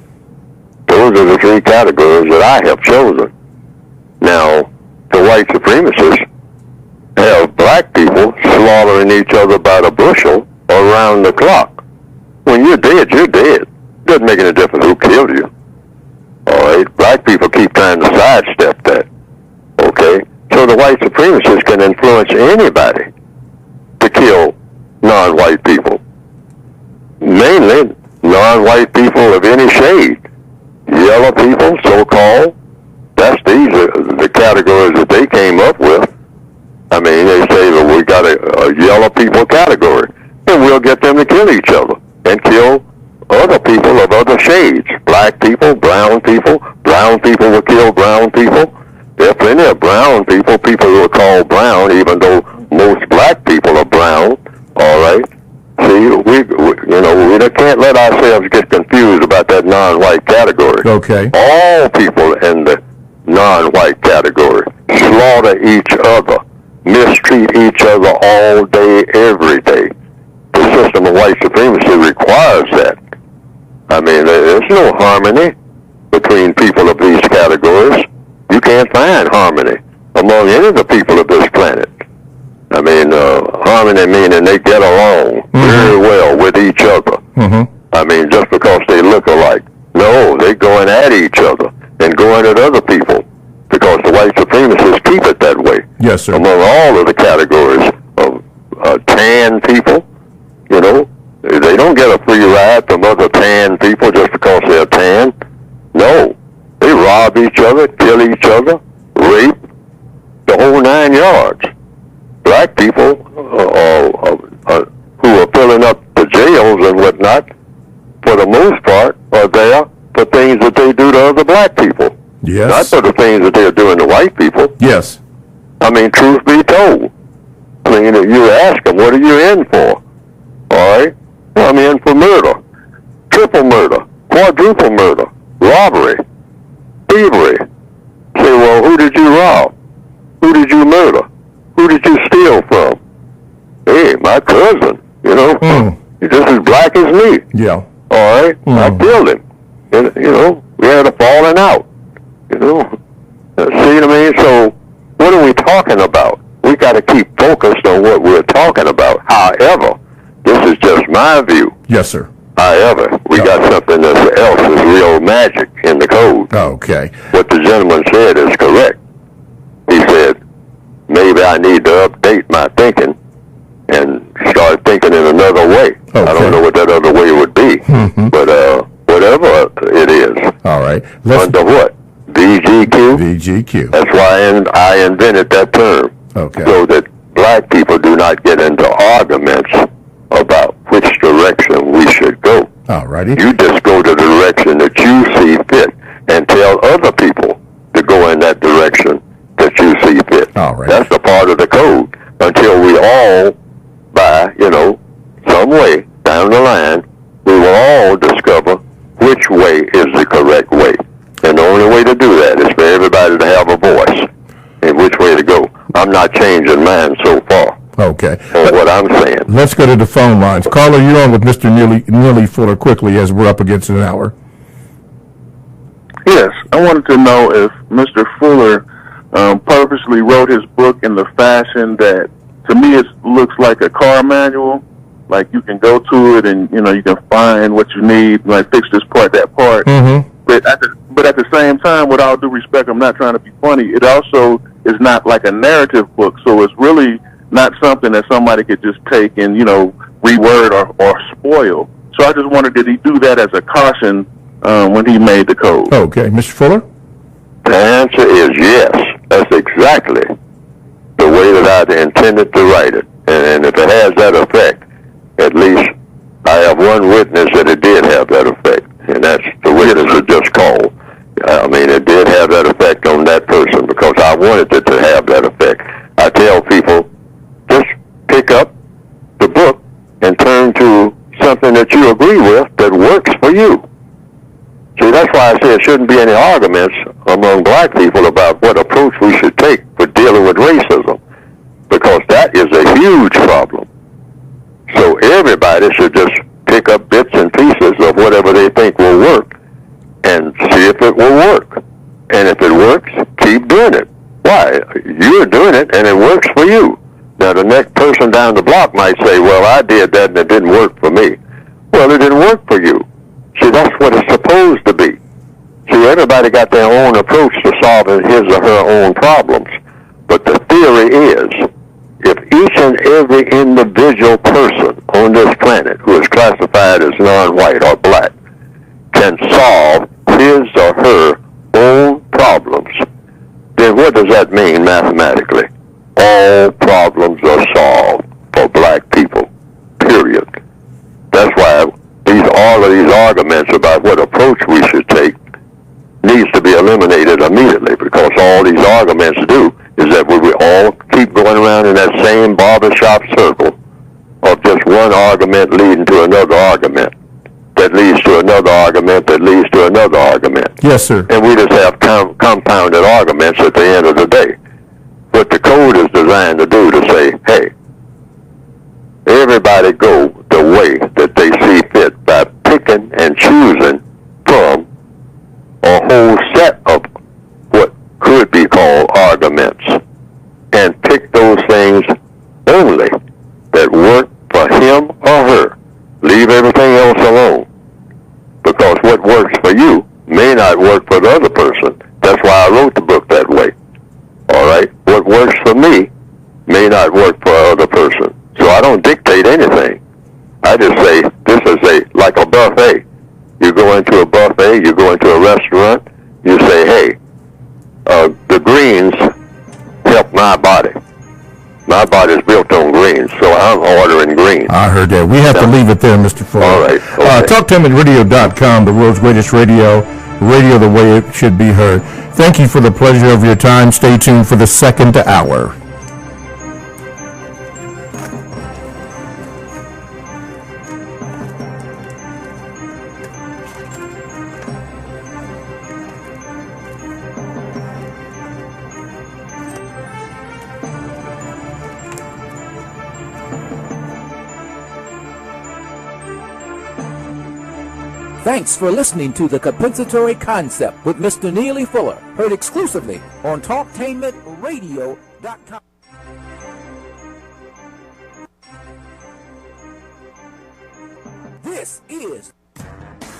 categories that I have chosen. Now, the white supremacists have black people slaughtering each other by the bushel around the clock. When you're dead, you're dead. Doesn't make any difference who killed you. All right? Black people keep trying to sidestep that. Okay? So the white supremacists can influence anybody to kill non-white people. Mainly non-white people of any shade. Yellow people, so-called. These are the categories that they came up with. I mean, they say that we got a yellow people category, and we'll get them to kill each other and kill other people of other shades. Black people, brown people will kill brown people. There are plenty of brown people who are called brown, even though most black people are brown. All right. See, we can't let ourselves get confused about that non-white category. Okay. All people in the non-white category slaughter each other, mistreat each other all day, every day. The system of white supremacy requires that. I mean, there's no harmony between people of these categories. You can't find harmony among any of the people of this planet. I mean, harmony meaning they get along very well with each other. I mean, just because they look alike. No, they going at each other and going at other people because the white supremacists keep it that way. Yes, sir. Among all of the categories of tan people, you know, they don't get a free ride from other tan people just because they're tan. No, they rob each other, kill each other, rape, the whole 9 yards. Black people who are filling up the jails and whatnot, for the most part, are there for things that they do to other black people. Yes. Not for the things that they're doing to white people. Yes. I mean, truth be told. I mean, you ask them, what are you in for? All right? Well, I'm in for murder, triple murder, quadruple murder, robbery, thievery. Say, well, who did you rob? Who did you murder? Who did you steal from? Hey, my cousin, you know. He's just as black as me. Yeah. All right? I killed him. And, you know, we had a falling out. You know. See what I mean? So, what are we talking about? We got to keep focused on what we're talking about. However, this is just my view. Yes, sir. However, we got something else is real magic in the code. Okay. What the gentleman said is correct. He said, maybe I need to update my thinking and start thinking in another way. Okay. I don't know what that other way would be, but whatever it is. All right. Under what? VGQ? VGQ. That's why I invented that term. Okay. So that black people do not get into arguments about which direction we should go. All righty. You just go the direction that you see fit and tell other people to go in that direction that you see fit. All right. That's the part of the code until we all, by, you know, some way down the line, we will all discover which way is the correct way. And the only way to do that is for everybody to have a voice in which way to go. I'm not changing mine so far. Okay. On what I'm saying. Let's go to the phone lines. Caller, you're on with Mr. Neely Fuller quickly as we're up against an hour. Yes, I wanted to know if Mr. Fuller purposely wrote his book in the fashion that, to me, it looks like a car manual. Like you can go to it and, you know, you can find what you need, like fix this part, that part. But at the same time, with all due respect, I'm not trying to be funny. It also is not like a narrative book, so it's really not something that somebody could just take and, you know, reword or spoil. So I just wondered, did he do that as a caution when he made the code? Okay. Mr. Fuller? The answer is yes. That's exactly the way that I intended to write it. And if it has that effect, at least I have one witness that it did have that effect. And that's the witness that just called. I mean, it did have that effect on that person because I wanted it to have that effect. I tell people, just pick up the book and turn to something that you agree with that works for you. See, that's why I say there shouldn't be any arguments among black people about what approach we should take for dealing with racism, because that is a huge problem. So everybody should just pick up bits and pieces of whatever they think will work and see if it will work. And if it works, keep doing it. Why? You're doing it, and it works for you. Now, the next person down the block might say, well, I did that, and it didn't work for me. Well, it didn't work for you. See, that's what it's supposed to be. See, everybody got their own approach to solving his or her own problems. But the theory is, if each and every individual person on this planet who is classified as non-white or black can solve his or her own problems, then what does that mean mathematically? All problems are solved for black people, period. That's why all of these arguments about what approach we should take needs to be eliminated immediately, because all these arguments do is that we all keep going around in that same barbershop circle of just one argument leading to another argument that leads to another argument that leads to another argument. Yes, sir. And we just have compounded arguments at the end of the day. What the code is designed to do to say, hey, everybody go the way that they see fit by picking and choosing from a whole set of what could be called arguments, and pick those things only that work for him or her. Leave everything else alone, because what works for you may not work for the other person. That's why I wrote the book that way. All right? What works for me may not work for the other person. So I don't dictate anything. I just say, this is like a buffet. You go into a buffet, you go into a restaurant, you say, hey, the greens help my body. My body's built on greens, so I'm ordering greens. I heard that. We have to leave it there, Mr. Fuller. All right. Okay. TalkTimeRadio.com, the world's greatest radio the way it should be heard. Thank you for the pleasure of your time. Stay tuned for the second hour. Thanks for listening to The Compensatory Concept with Mr. Neely Fuller, heard exclusively on TalkTainmentRadio.com. This is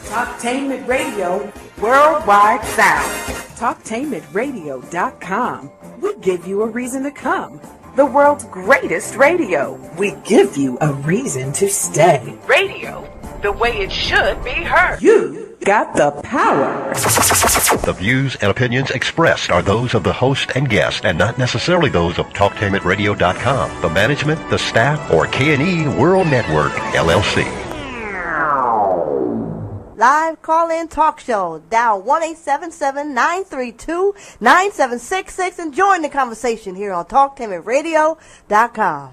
Talktainment Radio Worldwide Sound. TalkTainmentRadio.com. We give you a reason to come. The world's greatest radio. We give you a reason to stay. Radio, the way it should be heard. You got the power. The views and opinions expressed are those of the host and guest, and not necessarily those of TalkTainmentRadio.com, the management, the staff, or K&E World Network, LLC. Live call-in talk show. Dial 1-877-932-9766 and join the conversation here on TalkTainmentRadio.com.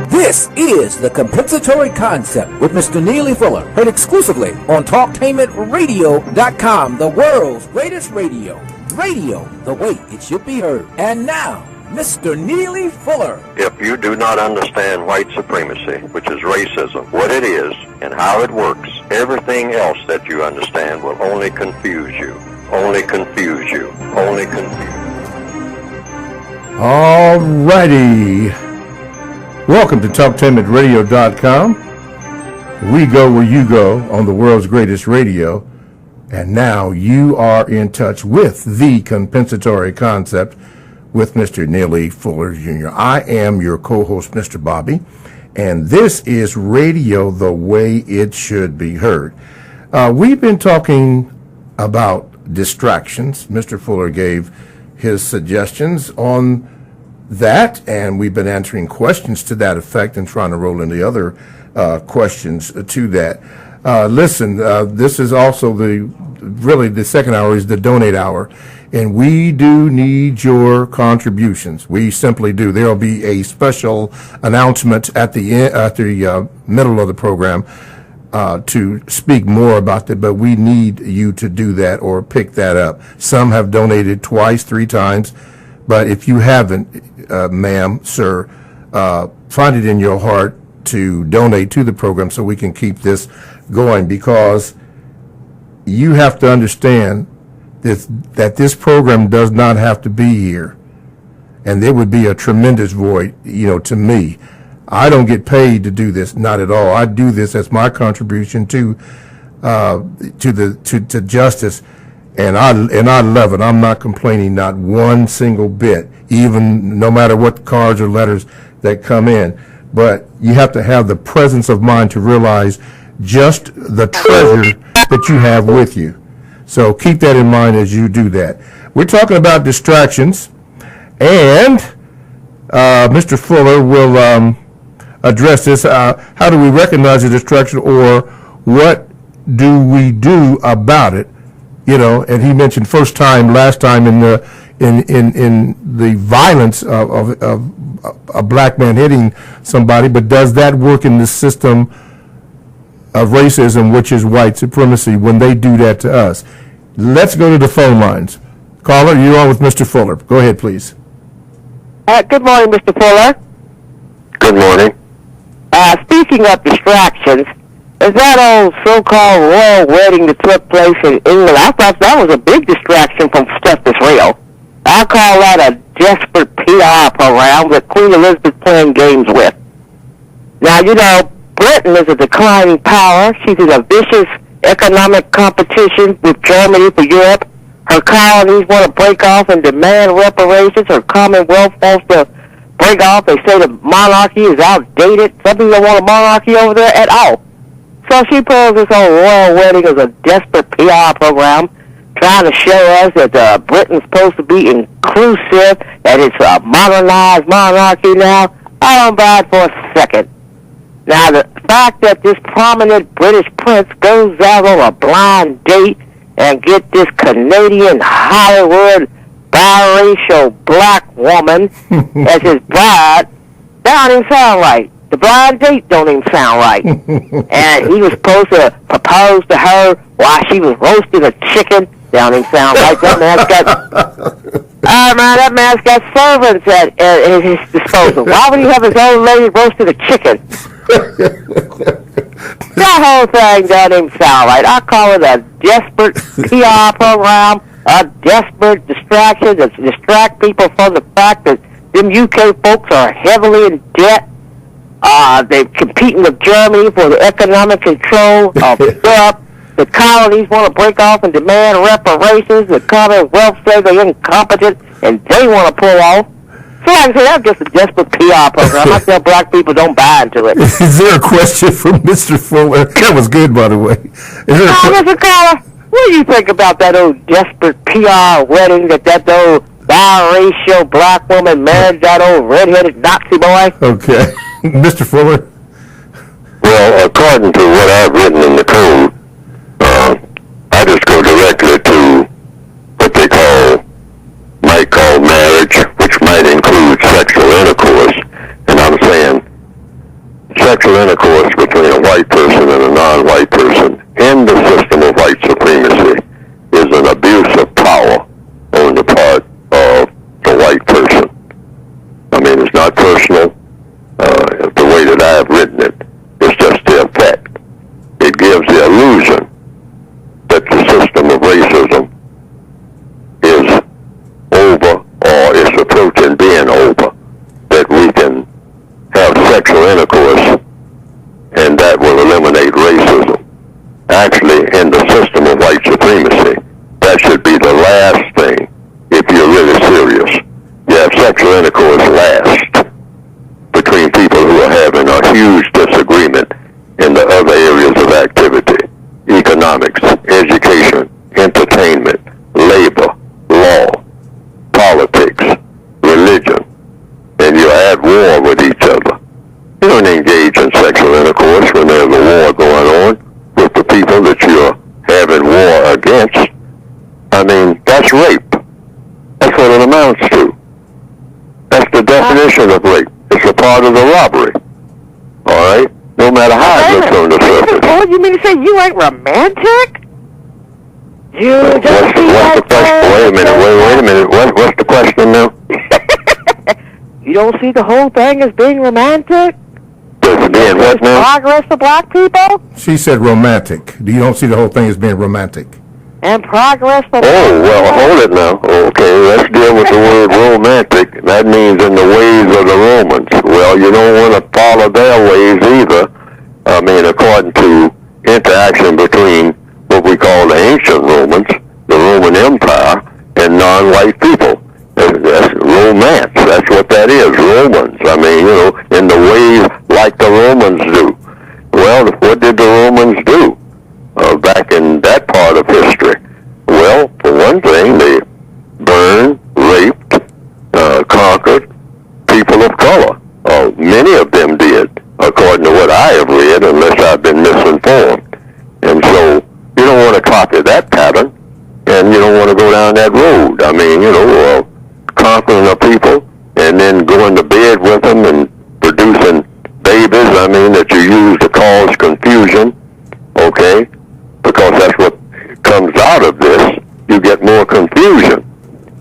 This is The Compensatory Concept with Mr. Neely Fuller, heard exclusively on TalkTainmentRadio.com, the world's greatest radio. Radio, the way it should be heard. And now, Mr. Neely Fuller. If you do not understand white supremacy, which is racism, what it is and how it works, everything else that you understand will only confuse you. Only confuse you. Only confuse you. All righty. Welcome to TalkTainmentRadio.com. We go where you go on the world's greatest radio. And now you are in touch with the compensatory concept with Mr. Neely Fuller Jr. I am your co-host, Mr. Bobby, and this is radio the way it should be heard. We've been talking about distractions. Mr. Fuller gave his suggestions on that, and we've been answering questions to that effect and trying to roll in the other questions to that. Listen, this is also the second hour is the donate hour, and we do need your contributions. We simply do. There will be a special announcement at the middle of the program to speak more about that, but we need you to do that or pick that up. Some have donated twice, 3 times, but if you haven't, ma'am, sir, find it in your heart to donate to the program so we can keep this going, because you have to understand that this program does not have to be here. And there would be a tremendous void, to me. I don't get paid to do this, not at all. I do this as my contribution to justice, and I love it. I'm not complaining, not one single bit, even no matter what cards or letters that come in. But you have to have the presence of mind to realize just the treasure that you have with you. So keep that in mind as you do that. We're talking about distractions, and Mr. Fuller will address this. How do we recognize a distraction, or what do we do about it? And he mentioned last time in the violence of a black man hitting somebody, but does that work in the system of racism, which is white supremacy, when they do that to us? Let's go to the phone lines. Caller, you're on with Mr. Fuller. Go ahead, please. Good morning, Mr. Fuller. Good morning. Speaking of distractions, is that old so-called royal wedding that took place in England? I thought that was a big distraction from stuff that's real. I call that a desperate PR program that Queen Elizabeth's playing games with. Now, Britain is a declining power. She's in a vicious economic competition with Germany for Europe. Her colonies want to break off and demand reparations. Her Commonwealth wants to break off. They say the monarchy is outdated. Some people don't want a monarchy over there at all. So she pulls this whole royal wedding as a desperate PR program, trying to show us that Britain's supposed to be inclusive, that it's a modernized monarchy now. I don't buy it for a second. Now, the fact that this prominent British prince goes out on a blind date and get this Canadian Hollywood biracial black woman as his bride, that don't even sound right. The blind date don't even sound right. And he was supposed to propose to her while she was roasting a chicken. That don't even sound right. That man's got servants at his disposal. Why would he have his old lady roasting a chicken? That whole thing doesn't even sound right. I call it a desperate PR program, a desperate distraction to distract people from the fact that them UK folks are heavily in debt. They're competing with Germany for the economic control of Europe. The colonies want to break off and demand reparations. The Commonwealth says they're incompetent and they want to pull off. So like I say, that's just a desperate PR program. I tell black people don't buy into it. Is there a question from Mr. Fuller? That was good, by the way. Mr. Caller, what do you think about that old desperate PR wedding that old biracial black woman married that old redheaded Nazi boy? Okay. Mr. Fuller? Well, according to what I've written in the code, I just go directly to what they might call marriage, which might include sexual intercourse. And I'm saying sexual intercourse between a white person and a non-white person in the system of white supremacy is an abuse of power on the part of the white person. I mean, it's not personal. The way that I have written it, it's just the effect. It gives the illusion that the system of racism is over or is approaching being over, that we can have sexual intercourse and that will eliminate racism. Actually, in the system of white supremacy, that should be the last thing if you're really serious. You have sexual intercourse last between people who are having a huge disagreement in the other areas of activity: economics, education, entertainment, labor, law, politics, religion, and you're at war with each other. You don't engage in sexual intercourse when there's a war going on with the people that you're having war against. I mean, that's rape. That's what it amounts to. That's the definition of rape. It's a part of the robbery. All right? No matter how it looks on the surface. What you mean to say you ain't romantic? You just what's the question? Wait a minute. What's the question now? You don't see the whole thing as being romantic? The as being what now? Progress for black people? She said romantic. You don't see the whole thing as being romantic? And progress for Oh, well, hold it now. Okay, let's deal with the word romantic. That means in the ways of the Romans. Well, you don't want to follow their ways either. I mean, according to interaction between what we call the ancient Romans, the Roman Empire, and non-white people. That's romance. That's what that is, Romans. I mean, in the ways like the Romans do. Well, what did the Romans do back in that part of history? Well, for one thing, they burned, raped, conquered people of color. Many of them did, according to what I have read, unless I've been misinformed. And so you don't want to copy that pattern, and you don't want to go down that road. I mean, conquering a people and then going to bed with them and producing babies, I mean, that you use to cause confusion, okay? Because that's what comes out of this. You get more confusion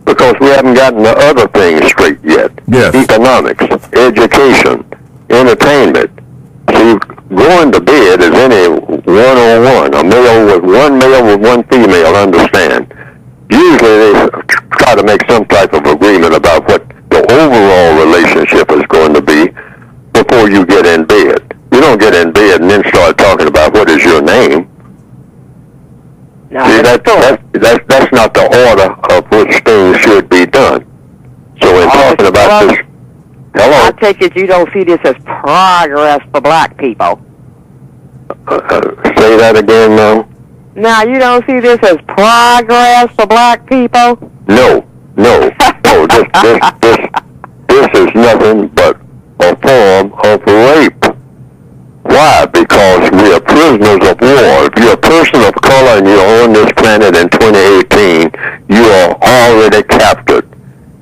because we haven't gotten the other things straight yet. Yes. Economics, education, entertainment. See, going to bed is any one-on-one. One male with one female, understand. Usually they try to make some type of agreement about what the overall relationship is going to be before you get in bed. You don't get in bed and then start talking about what is your name. No, see, that's not the order of which things should be done. So in talking about this, I take it you don't see this as progress for black people. Say that again now. Now, you don't see this as progress for black people? No. This is nothing but a form of rape. Why? Because we are prisoners of war. If you're a person of color and you're on this planet in 2018, you are already captured.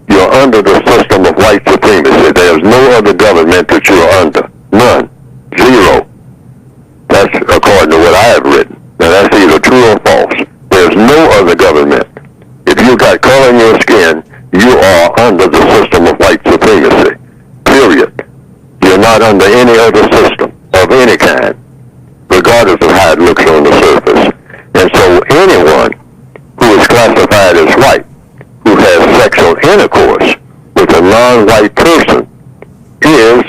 You're under the system of white supremacy. There's no other government that you're under. None. Zero. That's according to what I have written. Now that's either true or false. There's no other government. If you got color in your skin, you are under the system of white supremacy. Period. You're not under any other system of any kind, regardless of how it looks on the surface. And so anyone who is classified as white, who has sexual intercourse with a non-white person, is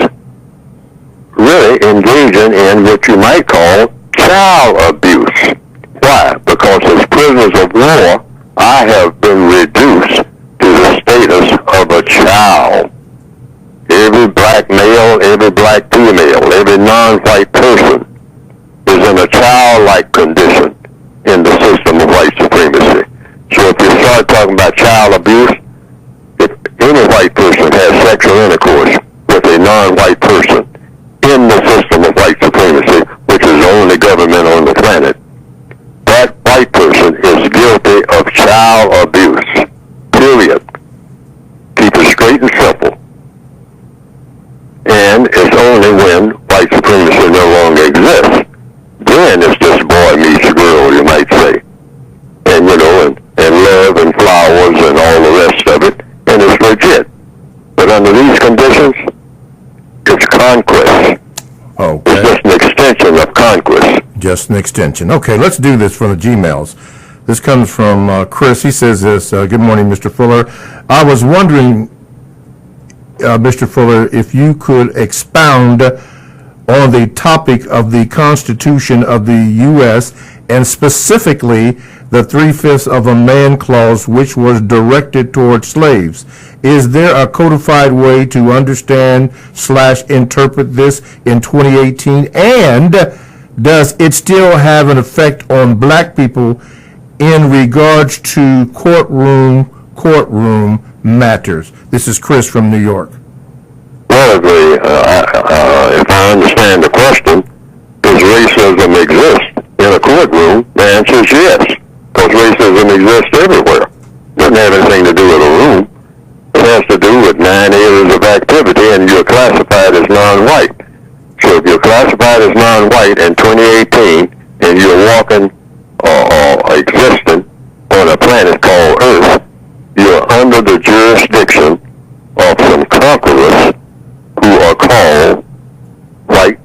really engaging in what you might call child abuse. Why? Because as prisoners of war, I have been reduced to the status of a child. Every black male, every black female, every non-white person is in a childlike condition in the system of white supremacy. So if you start talking about child abuse, if any white person has sexual intercourse with a non-white person in the system of white supremacy, which is the only government on the planet, that white person is guilty of child abuse. Period. Keep it straight and simple. And it's only when white supremacy no longer exists. Then it's just boy meets girl, you might say. And, and love and flowers and all the rest of it. And it's legit. But under these conditions, it's conquest. Okay. It's just an extension of conquest. Just an extension. Okay, let's do this from the Gmails. This comes from Chris. He says this, good morning, Mr. Fuller. I was wondering, Mr. Fuller, if you could expound on the topic of the Constitution of the U.S. and specifically the 3/5 of a man clause which was directed toward slaves. Is there a codified way to understand/interpret this in 2018? And does it still have an effect on black people in regards to courtroom matters? This is Chris from New York. Well, if I understand the question, does racism exist in a courtroom? The answer is yes, because racism exists everywhere. It doesn't have anything to do with a room. It has to do with 9 areas of activity, and you're classified as non-white. So if you're classified as non-white in 2018, and you're walking or existing on a planet called Earth, you're under the jurisdiction of some conquerors who are called white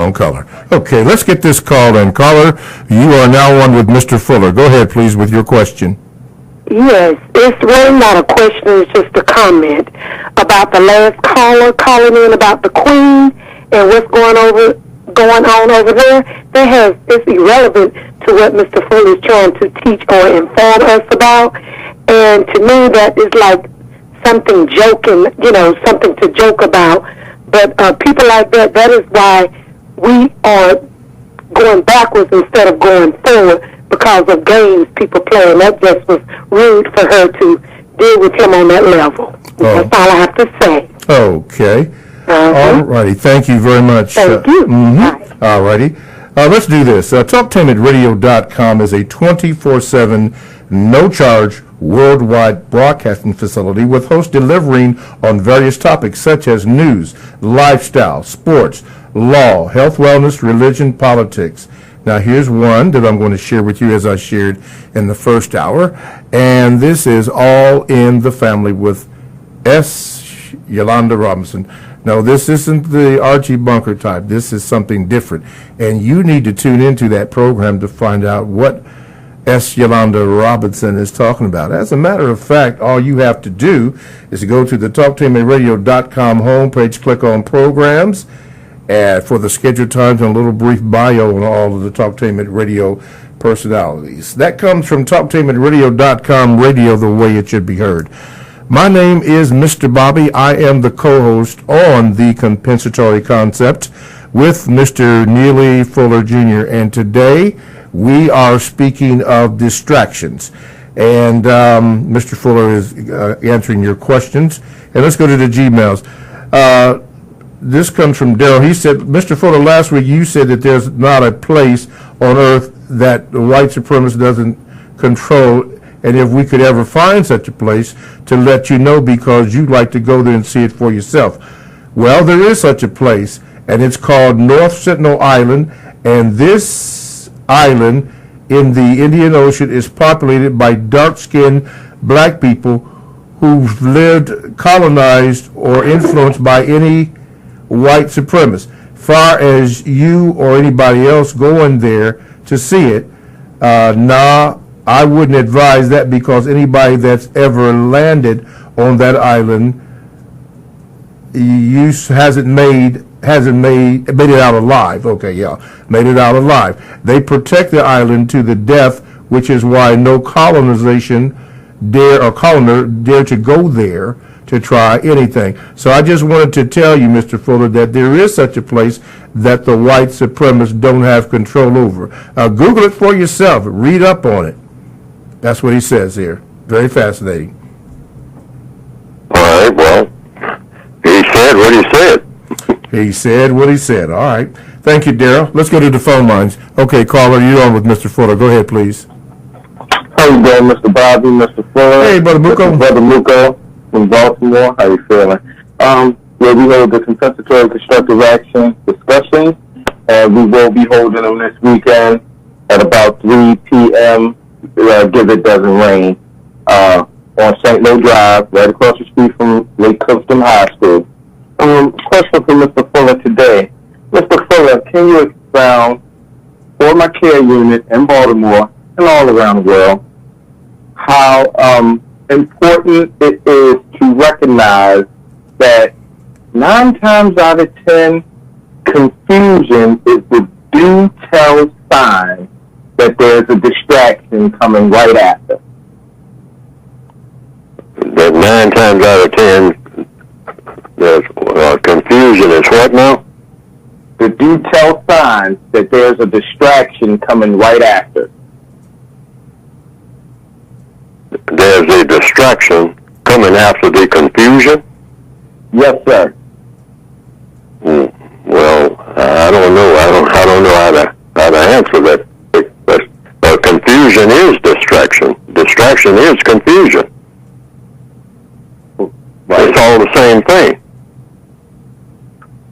on color. Okay, let's get this call in. Caller, you are now on with Mr. Fuller. Go ahead, please, with your question. Yes, it's really not a question, it's just a comment about the last caller calling in about the Queen and what's going on over there. It's irrelevant to what Mr. Fuller is trying to teach or inform us about. And to me, that is like something joking, something to joke about. But people like that is why we are going backwards instead of going forward, because of games people play, and that just was rude for her to deal with him on that level. That's all I have to say. Okay. All righty. Thank you very much. Thank you. All righty. Let's do this. TalkTameItRadio.com is a 24/7, no-charge, worldwide broadcasting facility with hosts delivering on various topics such as news, lifestyle, sports, law, health, wellness, religion, politics. Now, here's one that I'm going to share with you as I shared in the first hour, and this is All in the Family with S. Yolanda Robinson. No, this isn't the Archie Bunker type. This is something different, and you need to tune into that program to find out what S. Yolanda Robinson is talking about. As a matter of fact, all you have to do is to go to the TalkTameRadio.com homepage, click on Programs, for the scheduled times and a little brief bio on all of the Talktainment Radio personalities. That comes from TalkTainmentRadio.com, radio the way it should be heard. My name is Mr. Bobby. I am the co-host on The Compensatory Concept with Mr. Neely Fuller Jr. And today we are speaking of distractions. And Mr. Fuller is answering your questions. And let's go to the Gmails. This comes from Daryl. He said, Mr. Fuller, last week you said that there's not a place on earth that the white supremacist doesn't control, and if we could ever find such a place, to let you know because you'd like to go there and see it for yourself. Well, there is such a place, and it's called North Sentinel Island, and this island in the Indian Ocean is populated by dark-skinned black people who've lived, colonized, or influenced by any white supremacists. Far as you or anybody else going there to see it, I wouldn't advise that, because anybody that's ever landed on that island hasn't made it out alive. Okay, yeah, made it out alive. They protect the island to the death, which is why no colonizer dare to go there to try anything. So I just wanted to tell you, Mr. Fuller, that there is such a place that the white supremacists don't have control over. Google it for yourself. Read up on it. That's what he says here. Very fascinating. All right, well, he said what he said. He said what he said. All right. Thank you, Daryl. Let's go to the phone lines. Okay, caller, you're on with Mr. Fuller. Go ahead, please. How you doing, Mr. Bobby, Mr. Fuller? Hey, Brother Muko. Brother Muko from Baltimore. How you feeling? Yeah, we hold the compensatory constructive action discussion, and we will be holding them this weekend at about 3 p.m. Give It Doesn't Rain on St. Louis Drive, right across the street from Lake Clifton High School. Question for Mr. Fuller today. Mr. Fuller, can you expound for my care unit in Baltimore and all around the world how important it is to recognize that 9 times out of 10, confusion is the due tell sign that there's a distraction coming right after. That 9 times out of 10, there's confusion is what now? The due tell sign that there's a distraction coming right after. There's a distraction coming after the confusion? Yes, sir. Well, I don't know. I don't know how to answer that. But confusion is distraction. Distraction is confusion. Right. It's all the same thing.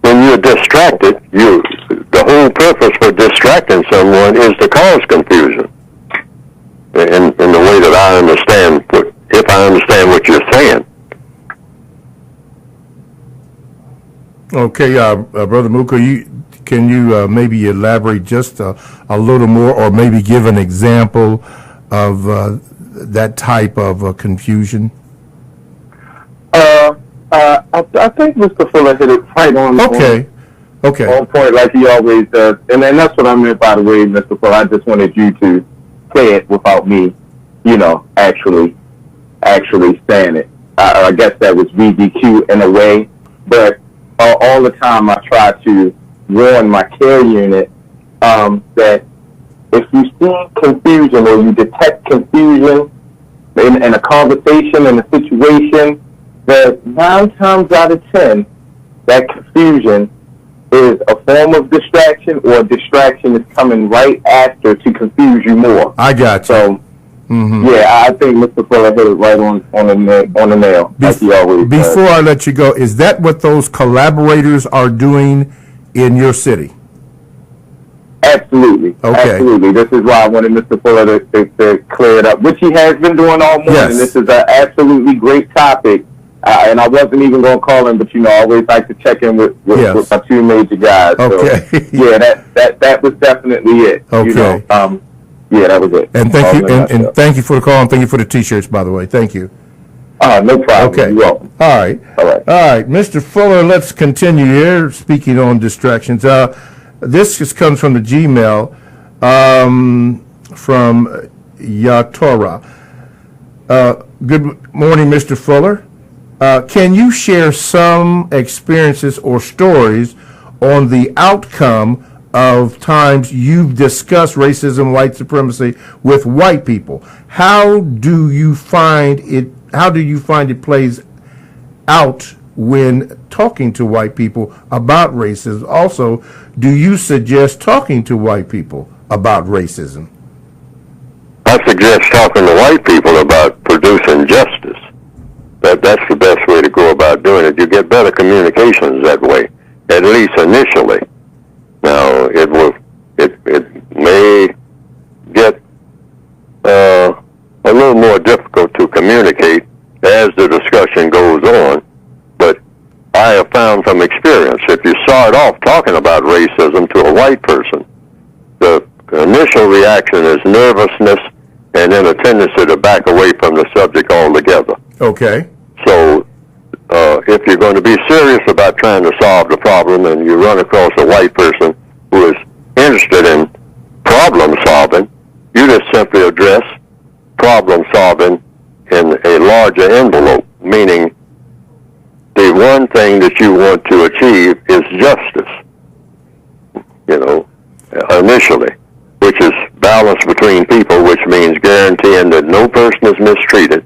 When you're distracted, the whole purpose for distracting someone is to cause confusion. In the way that I understand, if I understand what you're saying. Okay, Brother Muka, can you maybe elaborate just a little more, or maybe give an example of that type of confusion? I think Mr. Fuller hit it right on. Okay. On point, like he always does. And that's what I meant, by the way, Mr. Fuller. I just wanted you to say it without me, actually saying it. I guess that was VDQ in a way, but all the time I try to warn my care unit that if you see confusion or you detect confusion in a conversation, in a situation, that 9 times out of 10, that confusion is a form of distraction, or a distraction is coming right after to confuse you more. I got you. So, yeah, I think Mr. Fuller hit it right on the nail, like he always does. Before I let you go, is that what those collaborators are doing in your city? Absolutely. Okay. Absolutely. This is why I wanted Mr. Fuller to clear it up, which he has been doing all morning. Yes. This is an absolutely great topic. And I wasn't even going to call him, but I always like to check in with my 2 major guys. Okay. So, yeah, that was definitely it. Okay. Yeah, that was it. And thank you, and thank you for the call, and thank you for the T-shirts, by the way. Thank you. No problem. Okay. You're welcome. All right, Mr. Fuller. Let's continue here. Speaking on distractions, this just comes from the Gmail from Yatora. Good morning, Mr. Fuller. Can you share some experiences or stories on the outcome of times you've discussed racism, white supremacy with white people? How do you find it plays out when talking to white people about racism? Also, do you suggest talking to white people about racism? I suggest talking to white people about producing justice. That's the best way to go about doing it. You get better communications that way, at least initially. Now, it may get a little more difficult to communicate as the discussion goes on, but I have found from experience, if you start off talking about racism to a white person, the initial reaction is nervousness and then a tendency to back away from the subject altogether. Okay. So if you're going to be serious about trying to solve the problem and you run across a white person who is interested in problem solving, you just simply address problem solving in a larger envelope, meaning the one thing that you want to achieve is justice, initially, which is balance between people, which means guaranteeing that no person is mistreated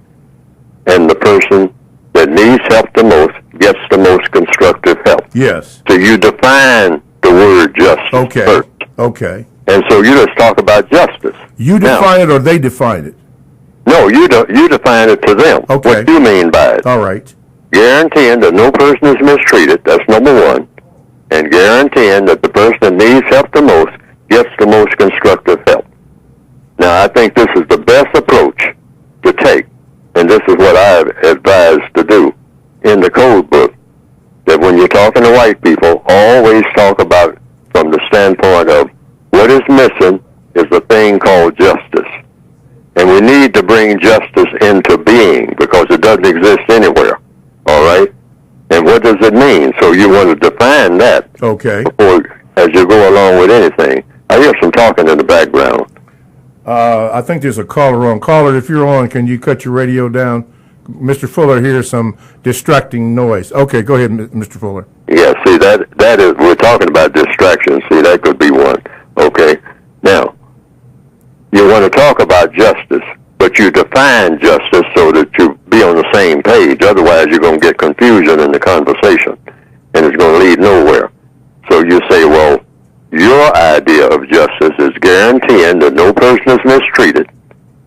and the person that needs help the most gets the most constructive help. Yes. So you define the word justice first. Okay. And so you just talk about justice. You define it or they define it? No, you define it to them. Okay. What do you mean by it? All right. Guaranteeing that no person is mistreated, that's number one. And guaranteeing that the person that needs help the most gets the most constructive help. Now, I think this is the best approach to take. And this is what I've advised to do in the code book, that when you're talking to white people, always talk about from the standpoint of what is missing is a thing called justice. And we need to bring justice into being because it doesn't exist anywhere. All right? And what does it mean? So you want to define that before, as you go along with anything. I hear some talking in the background. I think there's a caller on. Caller, if you're on, can you cut your radio down? Mr. Fuller hears some distracting noise. Okay, go ahead, Mr. Fuller. Yeah, see, that is, we're talking about distractions. See, that could be one. Okay. Now, you want to talk about justice, but you define justice so that you be on the same page. Otherwise, you're going to get confusion in the conversation, and it's going to lead nowhere. So you say, well, your idea of justice is guaranteeing that no person is mistreated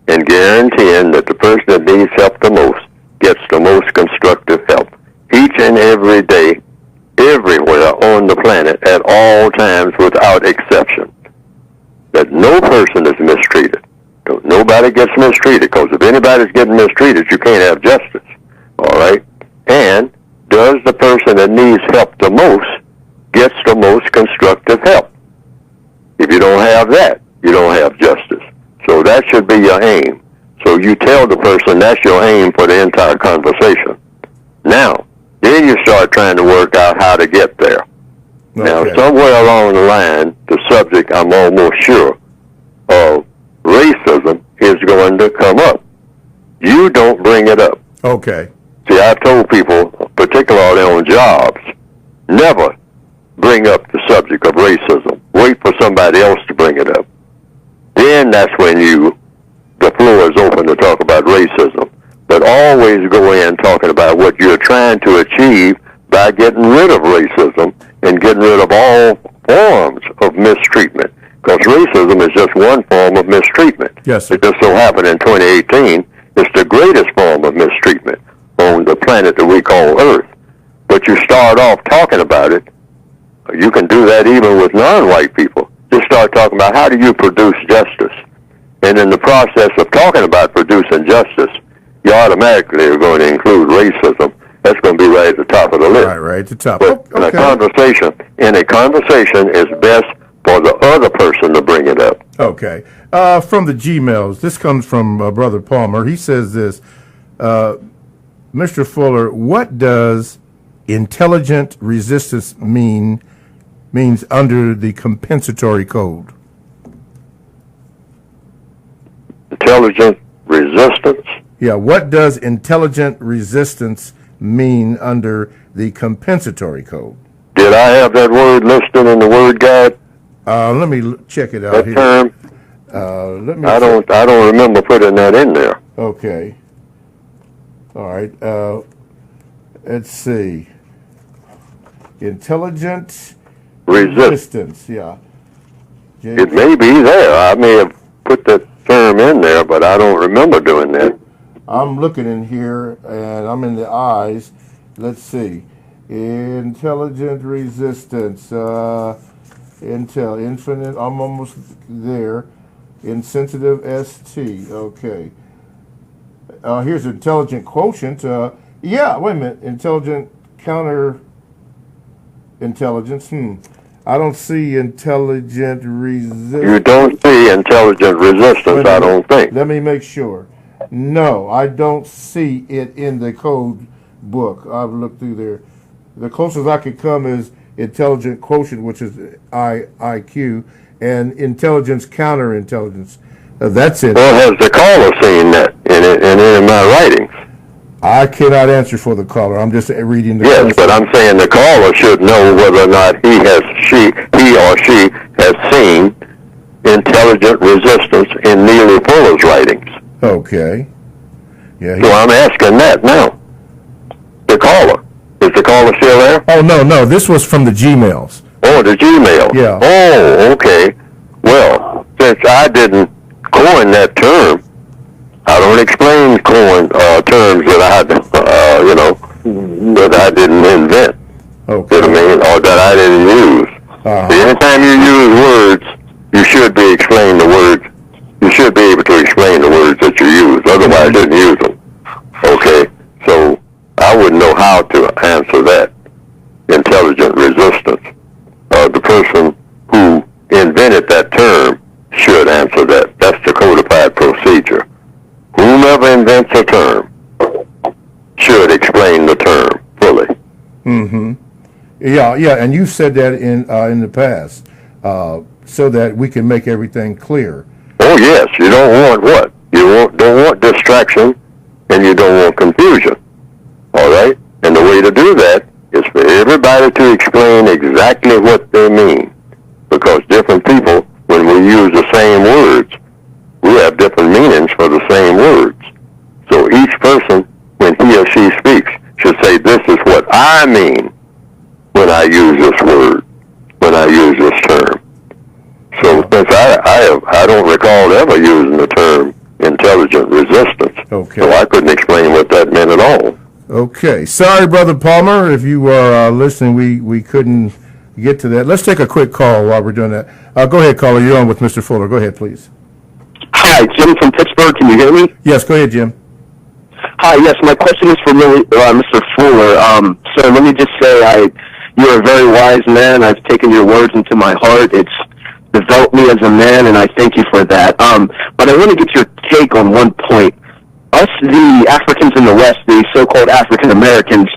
and guaranteeing that the person that needs help the most gets the most constructive help each and every day, everywhere on the planet, at all times without exception. That no person is mistreated. Nobody gets mistreated, because if anybody's getting mistreated, you can't have justice. All right? And does the person that needs help the most gets the most constructive help. If you don't have that, you don't have justice. So that should be your aim. So you tell the person that's your aim for the entire conversation. Now, then you start trying to work out how to get there. Okay. Now, somewhere along the line, the subject, I'm almost sure, of racism is going to come up. You don't bring it up. Okay. See, I've told people, particularly on jobs, never bring up the subject of racism. Wait for somebody else to bring it up. Then that's when the floor is open to talk about racism. But always go in talking about what you're trying to achieve by getting rid of racism and getting rid of all forms of mistreatment. Because racism is just one form of mistreatment. Yes, sir. It just so happened in 2018, it's the greatest form of mistreatment on the planet that we call Earth. But you start off talking about it. You can do that even with non-white people. Just start talking about how do you produce justice. And in the process of talking about producing justice, you automatically are going to include racism. That's going to be right at the top of the list. Right at the top. But in a conversation, it's best for the other person to bring it up. Okay. From the Gmails, this comes from Brother Palmer. He says this, Mr. Fuller, what does intelligent resistance means under the compensatory code? Intelligent resistance? Yeah, what does intelligent resistance mean under the compensatory code? Did I have that word listed in the word guide? Let me check it out that here. Term? I don't remember putting that in there. Okay. All right. Let's see. Intelligent resistance. Yeah. It may be there. I may have put that term in there, but I don't remember doing that. I'm looking in here, and I'm in the eyes. Let's see. Intelligent resistance. Infinite. I'm almost there. Insensitive ST. Okay. Here's intelligent quotient. Yeah, wait a minute. Intelligent counter intelligence. I don't see intelligent resistance. You don't see intelligent resistance, I don't think. Let me make sure. No, I don't see it in the code book. I've looked through there. The closest I could come is intelligent quotient, which is IQ, and intelligence counterintelligence. That's it. Well, has the caller seen that in any of my writings? I cannot answer for the caller. I'm just reading the Yes, but I'm saying the caller should know whether or not he or she has seen intelligent resistance in Neely Fuller's writings. Okay. Yeah. So I'm asking that now. The caller. Is the caller still there? Oh, no. This was from the Gmails. Oh, the Gmail. Yeah. Oh, okay. Well, since I didn't coin that term, I don't explain terms that that I didn't invent. Okay. You know what I mean? Or that I didn't use. Anytime you use words, you should be explaining the words. You should be able to explain the words that you use. Otherwise, you didn't use them. Okay. So I wouldn't know how to answer that. Intelligent resistance. The person who invented that term should answer that. That's the codified procedure. Whomever invents a term should explain the term fully. Mm-hmm. Yeah, and you've said that in the past, so that we can make everything clear. Oh yes, you don't want what? You don't want distraction, and you don't want confusion. All right? And the way to do that is for everybody to explain exactly what they mean. Because different people, when we use the same words, we have different meanings for the same words. So each person, when he or she speaks, should say, this is what I mean when I use this word, when I use this term. So since I don't recall ever using the term intelligent resistance, so I couldn't explain what that meant at all. Okay. Sorry, Brother Palmer, if you were listening, we couldn't get to that. Let's take a quick call while we're doing that. Go ahead, caller. You're on with Mr. Fuller. Go ahead, please. Hi, Jim from Pittsburgh. Can you hear me? Yes, go ahead, Jim. Hi, yes, my question is for Mr. Fuller. So let me just say You're a very wise man. I've taken your words into my heart. It's developed me as a man, and I thank you for that. But I want to get your take on one point. Us, the Africans in the West, the so-called African Americans,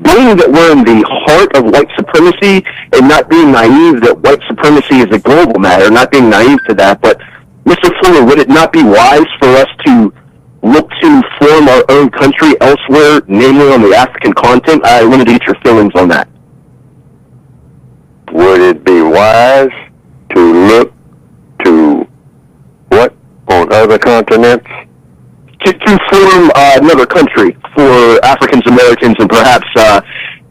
being that we're in the heart of white supremacy and not being naive that white supremacy is a global matter, not being naive to that, but Mr. Fuller, would it not be wise for us to look to form our own country elsewhere, namely on the African continent? I wanted to get your feelings on that. Would it be wise to look to what on other continents? To form another country for African Americans and perhaps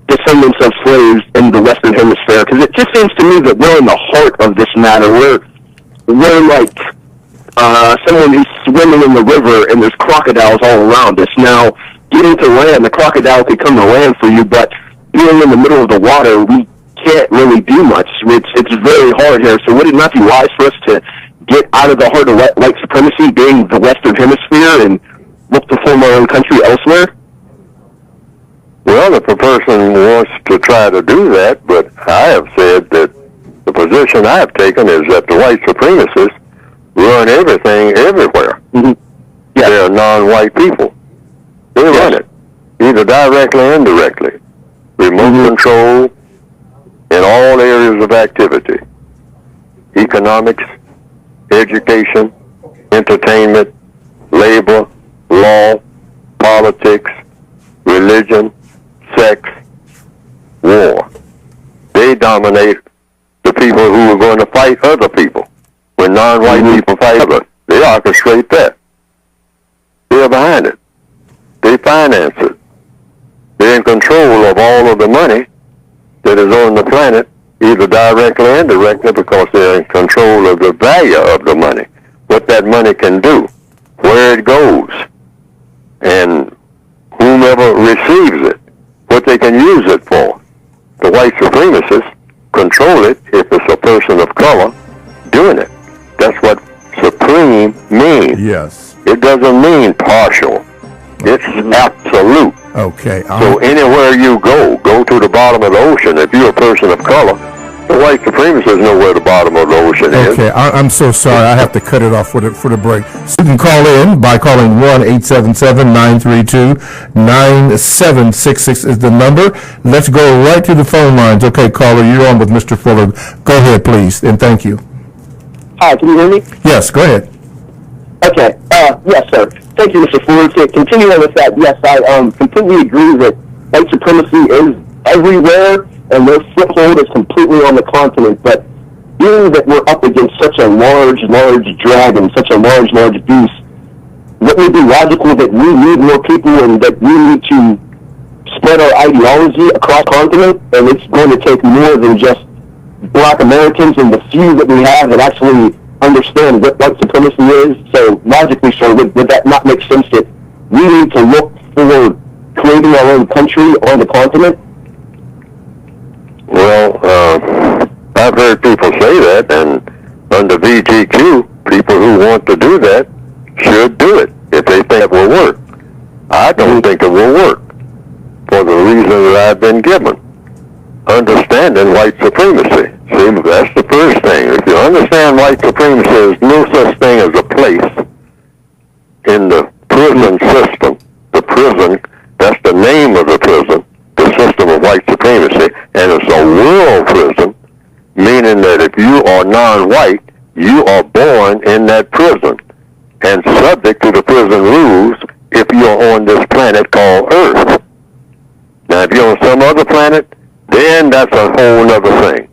descendants of slaves in the Western Hemisphere, because it just seems to me that we're in the heart of this matter. We're like someone who's swimming in the river and there's crocodiles all around us. Now, getting to land, the crocodile could come to land for you, but being in the middle of the water, we can't really do much. It's very hard here. So would it not be wise for us to get out of the heart of white supremacy, being the Western Hemisphere, and look to form our own country elsewhere? Well, if a person wants to try to do that, but I have said that the position I have taken is that the white supremacists run everything everywhere. Mm-hmm. Yeah. They're non-white people. They run it, either directly or indirectly. Remote control in all areas of activity. Economics, education, entertainment, labor, law, politics, religion, sex, war. They dominate the people who are going to fight other people. When non-white people fight others, they orchestrate that. They're behind it. They finance it. They're in control of all of the money that is on the planet, either directly or indirectly, because they're in control of the value of the money, what that money can do, where it goes, and whomever receives it, what they can use it for. The white supremacists control it if it's a person of color doing it. That's what supreme means. Yes. It doesn't mean partial. It's absolute. Okay. So anywhere you go to the bottom of the ocean. If you're a person of color, the white supremacists know where the bottom of the ocean is. Okay, I'm so sorry. I have to cut it off for the break. So you can call in by calling 1-877-932-9766 is the number. Let's go right to the phone lines. Okay, caller, you're on with Mr. Fuller. Go ahead, please, and thank you. Hi, can you hear me? Yes, go ahead. Okay, yes, sir. Thank you, Mr. Fuller. To continue on with that, yes, I completely agree that white supremacy is everywhere, and their foothold is completely on the continent. But being that we're up against such a large dragon, such a large beast, wouldn't it be logical that we need more people and that we need to spread our ideology across the continent? And it's going to take more than just Black Americans and the few that we have that actually understand what white supremacy is. So logically, sir, would that not make sense that we need to look for creating our own country on the continent? Well, I've heard people say that, and under VGQ, people who want to do that should do it if they think it will work. I don't think it will work for the reason that I've been given. Understanding white supremacy. See, that's the first thing. If you understand white supremacy, there's no such thing as a place in the prison system. The prison, that's the name of the prison, the system of white supremacy, and it's a world prison, meaning that if you are non-white, you are born in that prison and subject to the prison rules if you're on this planet called Earth. Now, if you're on some other planet, then that's a whole other thing.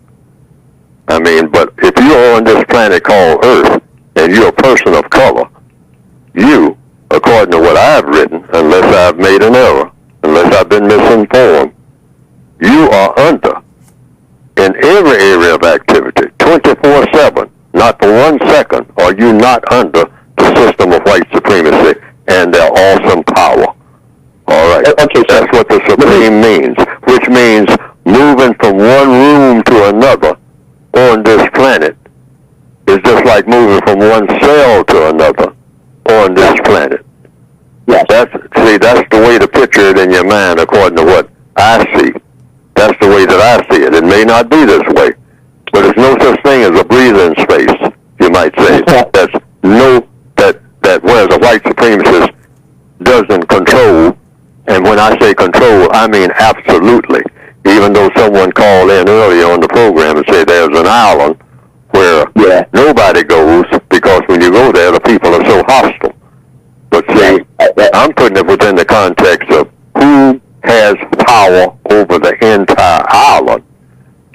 I mean, but if you're on this planet called Earth and you're a person of color, you, according to what I've written, unless I've made an error, unless I've been misinformed, you are under, in every area of activity, 24/7, not for 1 second, are you not under the system of white supremacy and their awesome power. All right. Okay, that's what the supreme means, which means moving from one room to another on this planet is just like moving from one cell to another on this planet. Yes. That's the way to picture it in your mind according to what I see. That's the way that I see it. It may not be this way, but there's no such thing as a breathing space, you might say. That's that where the white supremacist doesn't control, and when I say control, I mean absolutely. Even though someone called in earlier on the program and said there's an island where nobody goes because when you go there, the people are so hostile. But see, I'm putting it within the context of who has power over the entire island.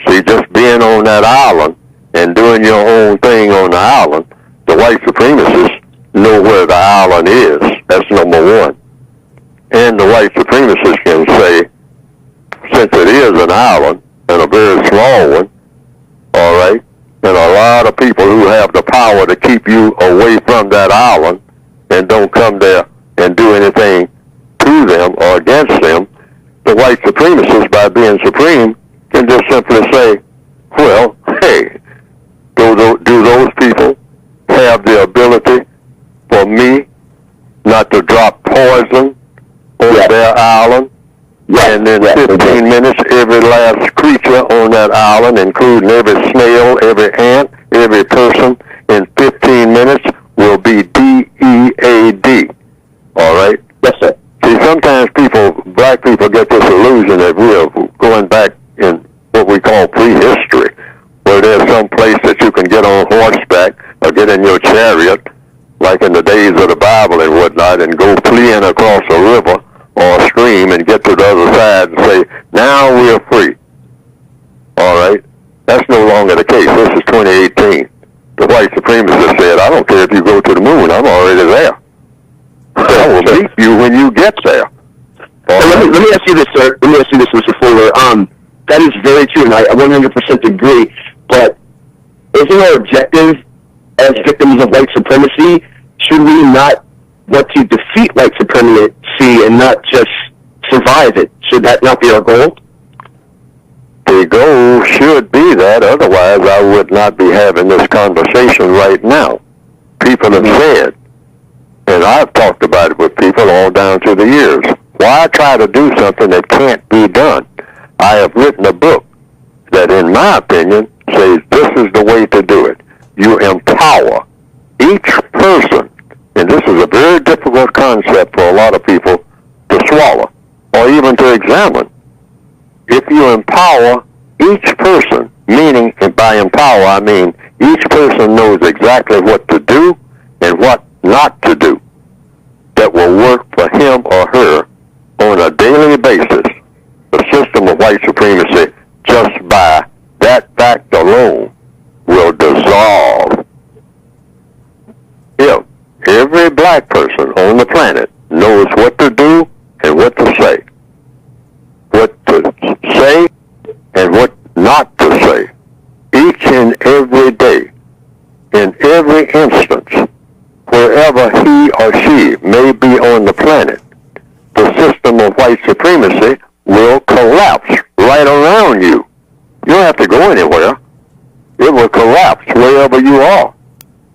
See, just being on that island and doing your own thing on the island, the white supremacists know where the island is. That's number one. And the white supremacists can say, since it is an island, and a very small one, all right, and a lot of people who have the power to keep you away from that island and don't come there and do anything to them or against them, the white supremacists, by being supreme, can just simply say, well, hey, do those people have the ability for me not to drop poison on their island? And in 15 minutes, every last creature on that island, including every snail, every ant, every person, in 15 minutes will be DEAD. All right? Yes, sir. See, sometimes black people get this illusion that we are going back in what we call prehistory, where there's some place that you can get on horseback or get in your chariot, like in the days of the Bible and whatnot, and go fleeing across a river or a stream and get to the other side and say, now we're free. All right? That's no longer the case. This is 2018. The white supremacists said, I don't care if you go to the moon, I'm already there. I will beat you when you get there. Let me ask you this, sir. Let me ask you this, Mr. Fuller. That is very true, and I 100% agree, but isn't our objective as victims of white supremacy, should we not want to defeat white supremacy and not just survive it? Should that not be our goal? The goal should be that, otherwise I would not be having this conversation right now. People have said, and I've talked about it with people all down through the years, why try to do something that can't be done? I have written a book that, in my opinion, says this is the way to do it. You empower each person, and this is a very difficult concept for a lot of people to swallow or even to examine. If you empower each person, meaning by empower I mean each person knows exactly what to do and what not to do, that will work for him or her on a daily basis, the system of white supremacy, just by that fact alone, will dissolve. If every black person on the planet knows what to do and what to say and what not to say, each and every day, in every instance, wherever he or she may be on the planet, the system of white supremacy will collapse right around you. You don't have to go anywhere. It will collapse wherever you are,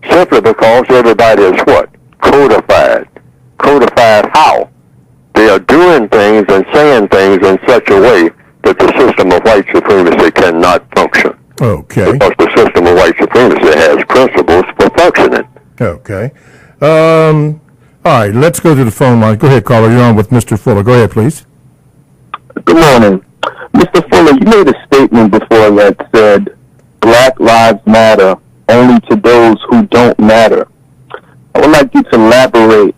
simply because everybody is what? Codified. Codified how? They are doing things and saying things in such a way that the system of white supremacy cannot function. Okay. Because the system of white supremacy has principles for functioning. Okay. All right, let's go to the phone line. Go ahead, caller. You're on with Mr. Fuller. Go ahead, please. Good morning. Mr. Fuller, you made a statement before that said, Black Lives Matter only to those who don't matter. I would like you to elaborate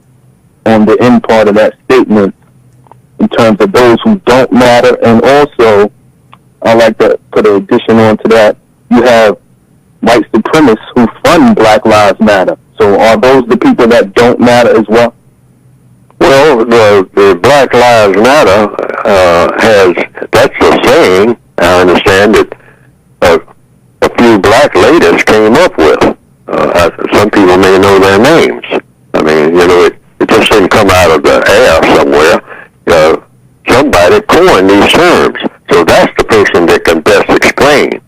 on the end part of that statement in terms of those who don't matter, and also I'd like to put an addition on to that. You have white supremacists who fund Black Lives Matter. So are those the people that don't matter as well? Well, the Black Lives Matter that's a saying, I understand, that a few black ladies came up with. Some people may know their names. I mean, it just didn't come out of the air somewhere. Somebody coined these terms. So that's the person that can best explain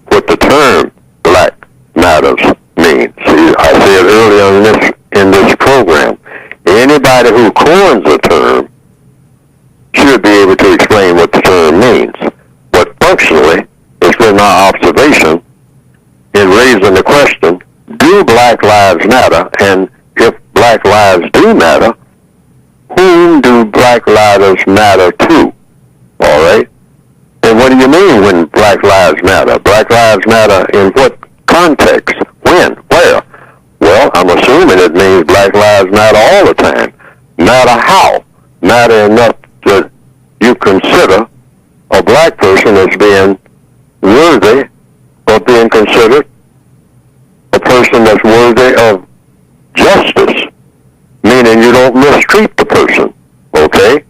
what the term Black Matters means. See, I said earlier in this program, anybody who coins a term should be able to explain what the term means. What do matter, whom do Black Lives matter to? All right? And what do you mean when Black Lives matter? Black Lives matter in what context? When? Where? Well, I'm assuming it means Black Lives matter all the time. Matter how? Matter enough that you consider a black person as being worthy of being considered a person that's worthy of justice, meaning you don't mistreat the person, okay?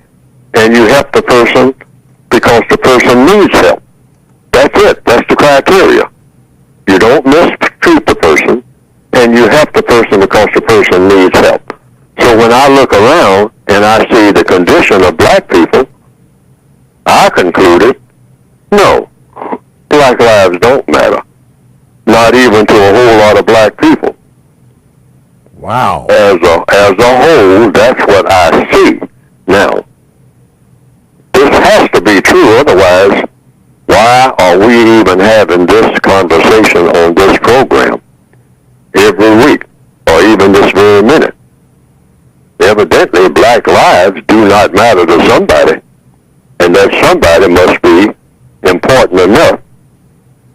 And you help the person because the person needs help. That's it. That's the criteria. You don't mistreat the person, and you help the person because the person needs help. So when I look around and I see the condition of black people, I concluded, no, black lives don't matter. Not even to a whole lot of black people. Wow. As a whole, that's what I see. Now, this has to be true, otherwise, why are we even having this conversation on this program every week, or even this very minute? Evidently, black lives do not matter to somebody, and that somebody must be important enough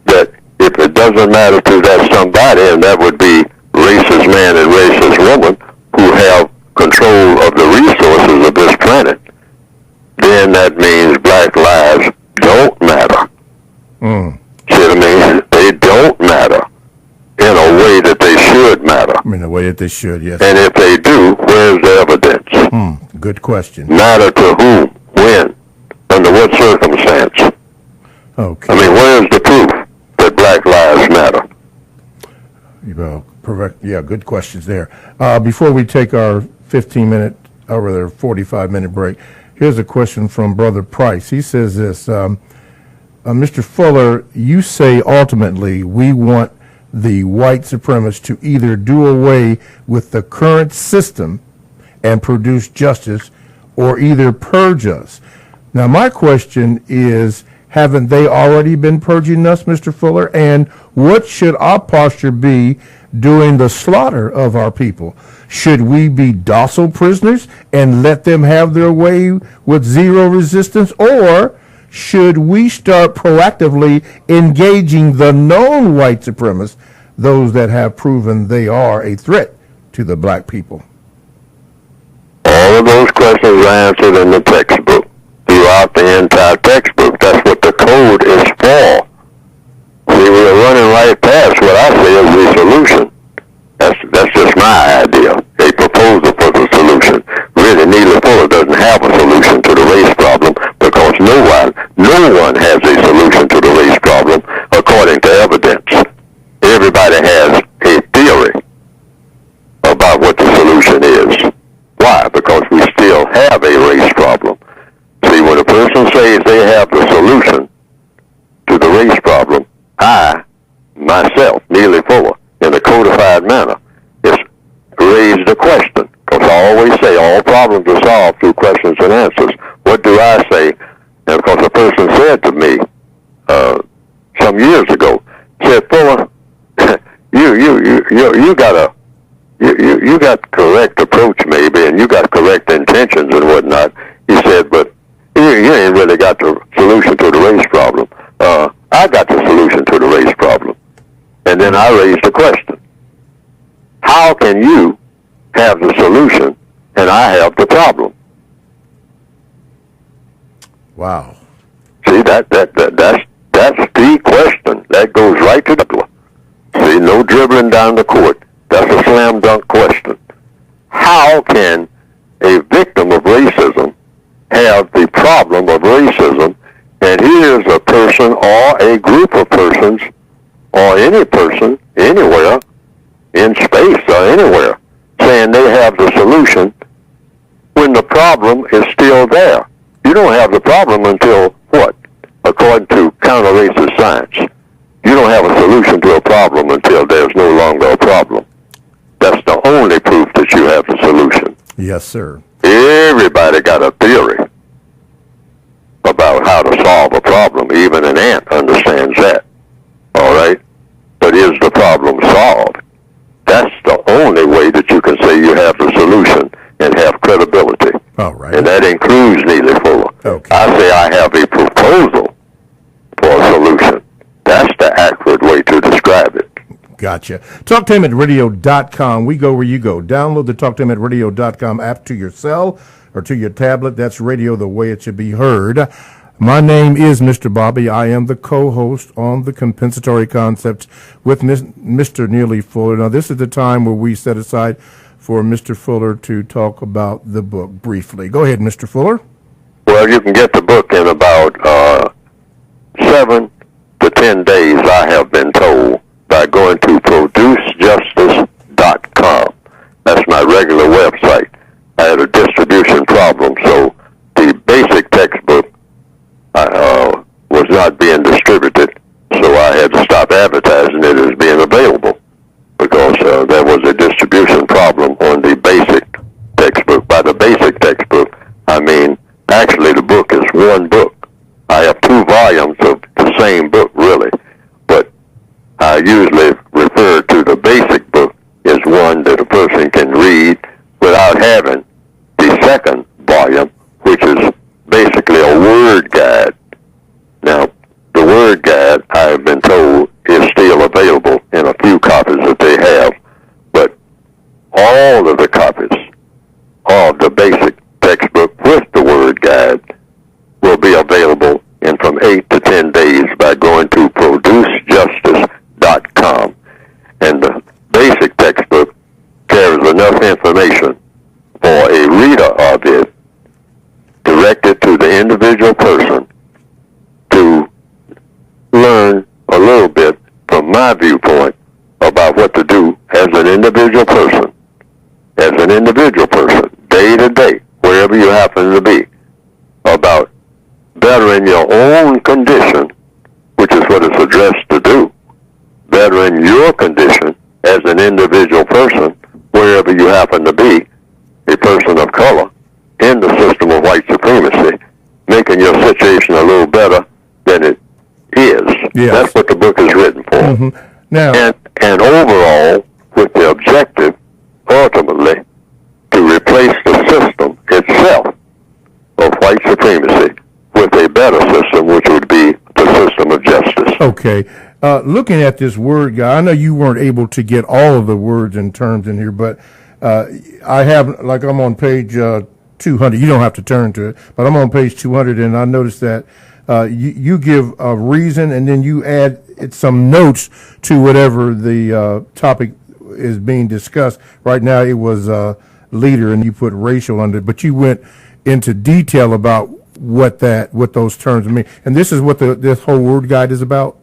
that if it doesn't matter to that somebody, and that would be racist man and racist woman who have control of the resources of this planet, then that means black lives don't matter. See what I mean? They don't matter in a way that they should matter. In a way that they should, yes. And if they do, where's the evidence? Good question. Matter to whom? When? Under what circumstance? Okay. I mean, where's the proof that black lives matter? Well, correct. Yeah, good questions there. Before we take our 15-minute, or rather 45-minute break, here's a question from Brother Price. He says this, Mr. Fuller, you say ultimately we want the white supremacists to either do away with the current system and produce justice, or either purge us. Now, my question is, haven't they already been purging us, Mr. Fuller? And what should our posture be during the slaughter of our people? Should we be docile prisoners and let them have their way with zero resistance? Or should we start proactively engaging the known white supremacists, those that have proven they are a threat to the black people? All of those questions are answered in the textbook. Throughout the entire textbook, that's what the code is for. See, we're running right past what I say is the solution. That's just my idea, a proposal for the solution. Really, Neely Fuller doesn't have a solution to the race problem because no one has a solution to the race problem according to evidence. Everybody has a theory about what the solution is. Why? Because we still have a race problem. See, when a person says they have the solution to the race problem, I, myself, Neely Fuller, in a codified manner, is raised a question. Because I always say all problems are solved through questions and answers. What do I say? And because a person said to me some years ago, said, Fuller, you got correct approach maybe, and you got correct intentions and whatnot. He said, but you ain't really got the solution to the race problem. I got the solution to the race problem. And then I raised the question, how can you have the solution and I have the problem? Wow. See, that's the question. That goes right to the door. See, no dribbling down the court. That's a slam dunk question. How can a victim of racism have the problem of racism, and here's a person or a group of persons or any person anywhere in space or anywhere saying they have the solution when the problem is still there? You don't have the problem until what? According to counter-racist science. You don't have a solution to a problem until there's no longer a problem. That's the only proof that you have the solution. Yes, sir. Everybody got a theory about how to solve a problem. Even an ant understands that. All right? But is the problem solved? That's the only way that you can say you have the solution and that includes Neely Fuller. Okay. I say I have a proposal for a solution. That's the accurate way to describe it. Gotcha. TalkTameAtRadio.com. We go where you go. Download the TalkTameAtRadio.com app to your cell or to your tablet. That's radio the way it should be heard. My name is Mr. Bobby. I am the co-host on the Compensatory Concepts with Mr. Neely Fuller. Now, this is the time where we set aside for Mr. Fuller to talk about the book briefly. Go ahead, Mr. Fuller. Well, you can get the book in about 7 to 10 days, I have been told, by going to producejustice.com. That's my regular website. I had a distribution problem, so the basic textbook was not being distributed, so I had to stop advertising it as being available because there was a distribution problem on the basic textbook. By the basic textbook, I mean actually the book is one book. I have 2 volumes of the same book, really, but I usually refer to the basic book as one that a person can read without having the second volume, which is basically a word guide. Now, the word guide, I have been told, is still available in a few copies that they have, but all of the copies of the basic textbook with the word guide will be available in from 8 to 10 days by going to producejustice.com. And the basic textbook carries enough information for a reader of it directed to the individual person to learn a little bit from my viewpoint about what to do as an individual person, day to day, wherever you happen to be, about bettering your own condition, which is what it's addressed to do, bettering your condition as an individual person, wherever you happen to be, a person of color, in the system of white supremacy, making your situation a little better than it is. Yes. That's what the book is written for. Mm-hmm. Now, and overall, with the objective, ultimately, to replace the system itself of white supremacy with a better system, which would be the system of justice. okay. Looking at this word guy, I know you weren't able to get all of the words and terms in here, but I have, like I'm on page 200. You don't have to turn to it, but I'm on page 200, and I noticed that you give a reason, and then you add some notes to whatever the topic is being discussed. Right now, it was leader, and you put racial under it, but you went into detail about what those terms mean. And this is what this whole word guide is about?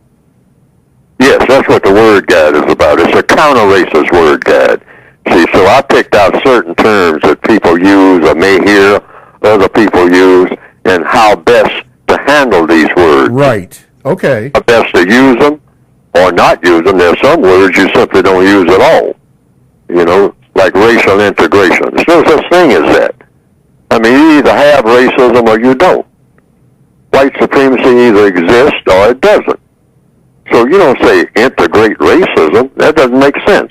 Yes, that's what the word guide is about. It's a counter-racist word guide. See, so I picked out certain terms that people use or may hear other people use, and how best to handle these words. Right. Okay. How best to use them or not use them. There's some words you simply don't use at all. You know, like racial integration. There's no such thing as that. I mean, you either have racism or you don't. White supremacy either exists or it doesn't. So you don't say integrate racism. That doesn't make sense.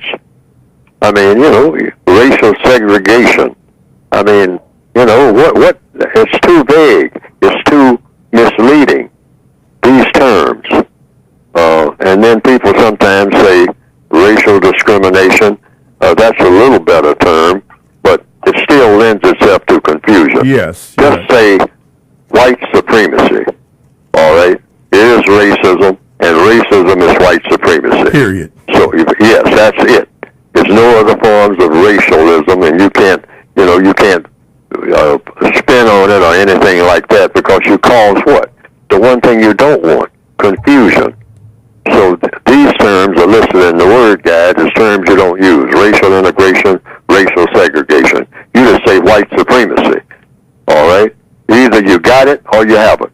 I mean, you know, racial segregation. I mean, you know, what? It's too vague. It's too misleading, these terms. And then people sometimes say racial discrimination. That's a little better term, but it still lends itself to confusion. Yes. Just say white supremacy, all right? It is racism, and racism is white supremacy. Period. So, yes, that's it. There's no other forms of racialism, and you can't spin on it or anything like that, because you cause what? The one thing you don't want, confusion. So these terms are listed in the word guide as terms you don't use: racial integration, racial segregation. You just say white supremacy, all right? Either you got it or you haven't.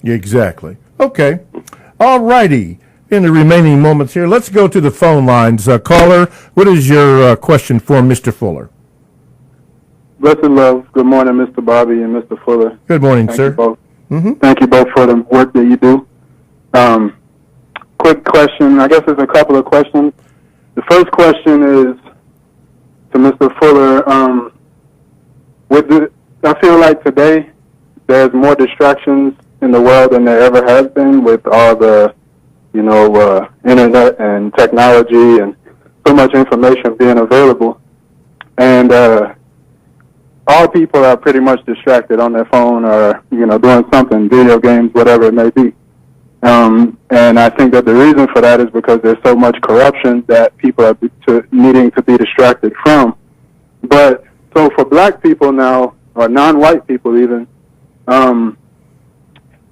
Exactly. Okay. All righty. In the remaining moments here, let's go to the phone lines. Caller, what is your question for Mr. Fuller? Blessed love. Good morning, Mr. Bobby and Mr. Fuller. Good morning, Thank sir. You both. Mm-hmm. Thank you both for the work that you do. Quick question. I guess there's a couple of questions. The first question is to Mr. Fuller. With feel like today there's more distractions in the world than there ever has been with all the, internet and technology and so much information being available. And all people are pretty much distracted on their phone or, doing something, video games, whatever it may be. And I think that the reason for that is because there's so much corruption that people are needing to be distracted from. But so for black people now, or non-white people even,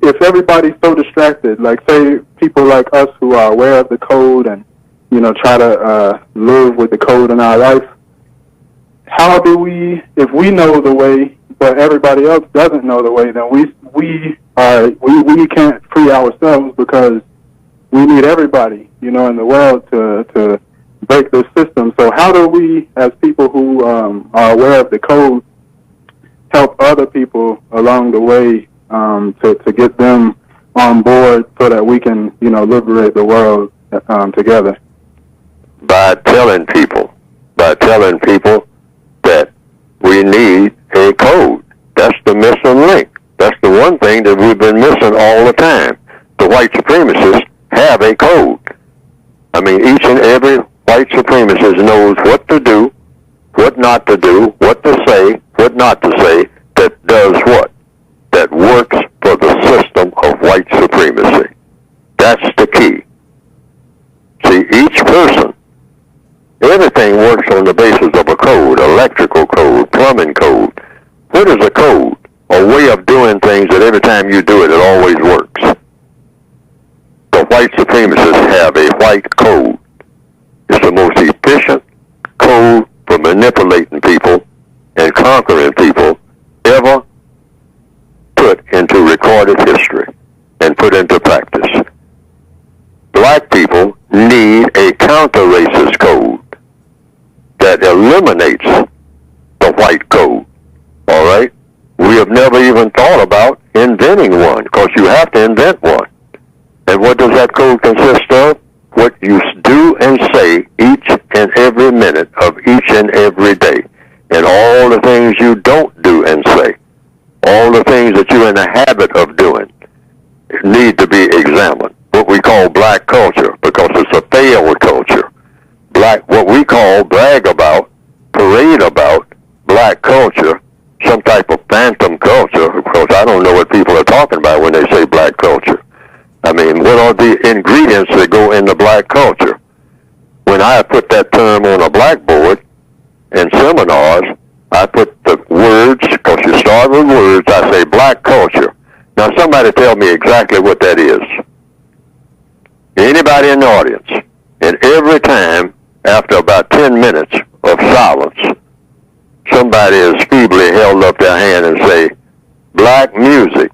if everybody's so distracted, like say people like us who are aware of the code and, try to live with the code in our life, how do we, if we know the way, but everybody else doesn't know the way, then we can't free ourselves because we need everybody, in the world to break this system. So how do we, as people who are aware of the code, help other people along the way to get them on board so that we can, liberate the world together? By telling people that we need a code. That's the missing link. That's the one thing that we've been missing all the time. The white supremacists have a code. I mean, each and every white supremacist knows what to do, what not to do, what to say, what not to say, that does what? That works for the system of white supremacy. That's the key. See, each person, everything works on the basis of a code, electrical code, plumbing code. What is a code? A way of doing things that every time you do it, it always works. The white supremacists have a white code. It's the most efficient code for manipulating people and conquering people ever put into recorded history and put into practice. Black people need a counter-racist code that eliminates the white code. All right? We have never even thought about inventing one, because you have to invent one. And what does that code consist of? What you do and say each and every minute of each and every day. And all the things you don't do and say. All the things that you're in the habit of doing need to be examined. What we call black culture, because it's a failed culture. What we call brag about, parade about, black culture, some type of phantom culture, because I don't know what people are talking about when they say black culture. I mean, what are the ingredients that go into black culture? When I put that term on a blackboard in seminars, I put the words, because you start with words, I say black culture. Now somebody tell me exactly what that is. Anybody in the audience. And every time, after about 10 minutes of silence, somebody has feebly held up their hand and say, black music.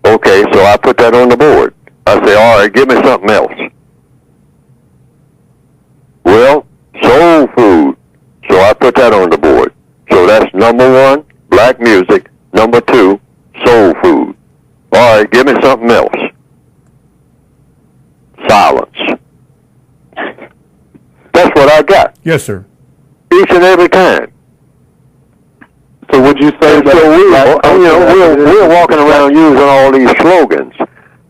Okay, so I put that on the board. I say, all right, give me something else. Well, soul food. So I put that on the board. So that's number one, black music. Number two, soul food. All right, give me something else. Silence. That's what I got. Yes, sir. Each and every time. So would you say that? So we're walking around using all these slogans.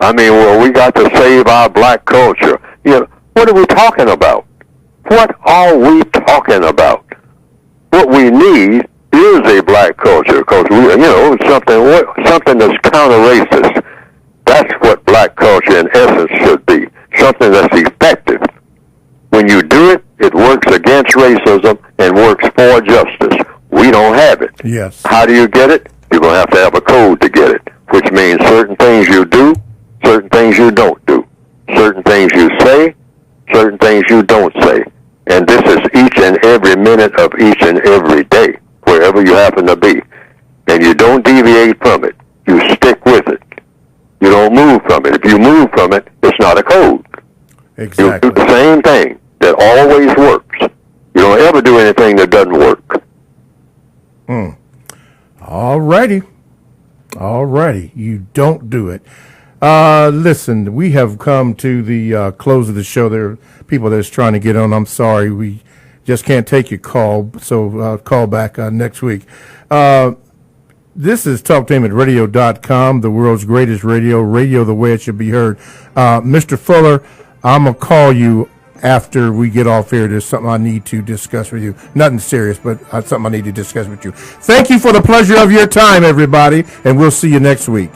I mean, well, we got to save our black culture. What are we talking about? What are we talking about? What we need is a black culture, because something that's counter-racist. That's what black culture in essence should be. Something that's effective. When you do it, it works against racism and works for justice. We don't have it. Yes. How do you get it? You're going to have a code to get it, which means certain things you do, certain things you don't do, certain things you say, certain things you don't say. And this is each and every minute of each and every day, wherever you happen to be. And you don't deviate from it. You stick with it. You don't move from it. If you move from it, it's not a code. Exactly. You do the same thing that always works. You don't ever do anything that doesn't work. All righty. You don't do it. Listen, we have come to the close of the show. There are people that's trying to get on. I'm sorry, we just can't take your call, so call back next week. This is TalkTainmentRadio.com, the world's greatest radio the way it should be heard. Mr. Fuller, I'm going to call you after we get off here. There's something I need to discuss with you. Nothing serious, but something I need to discuss with you. Thank you for the pleasure of your time, everybody, and we'll see you next week.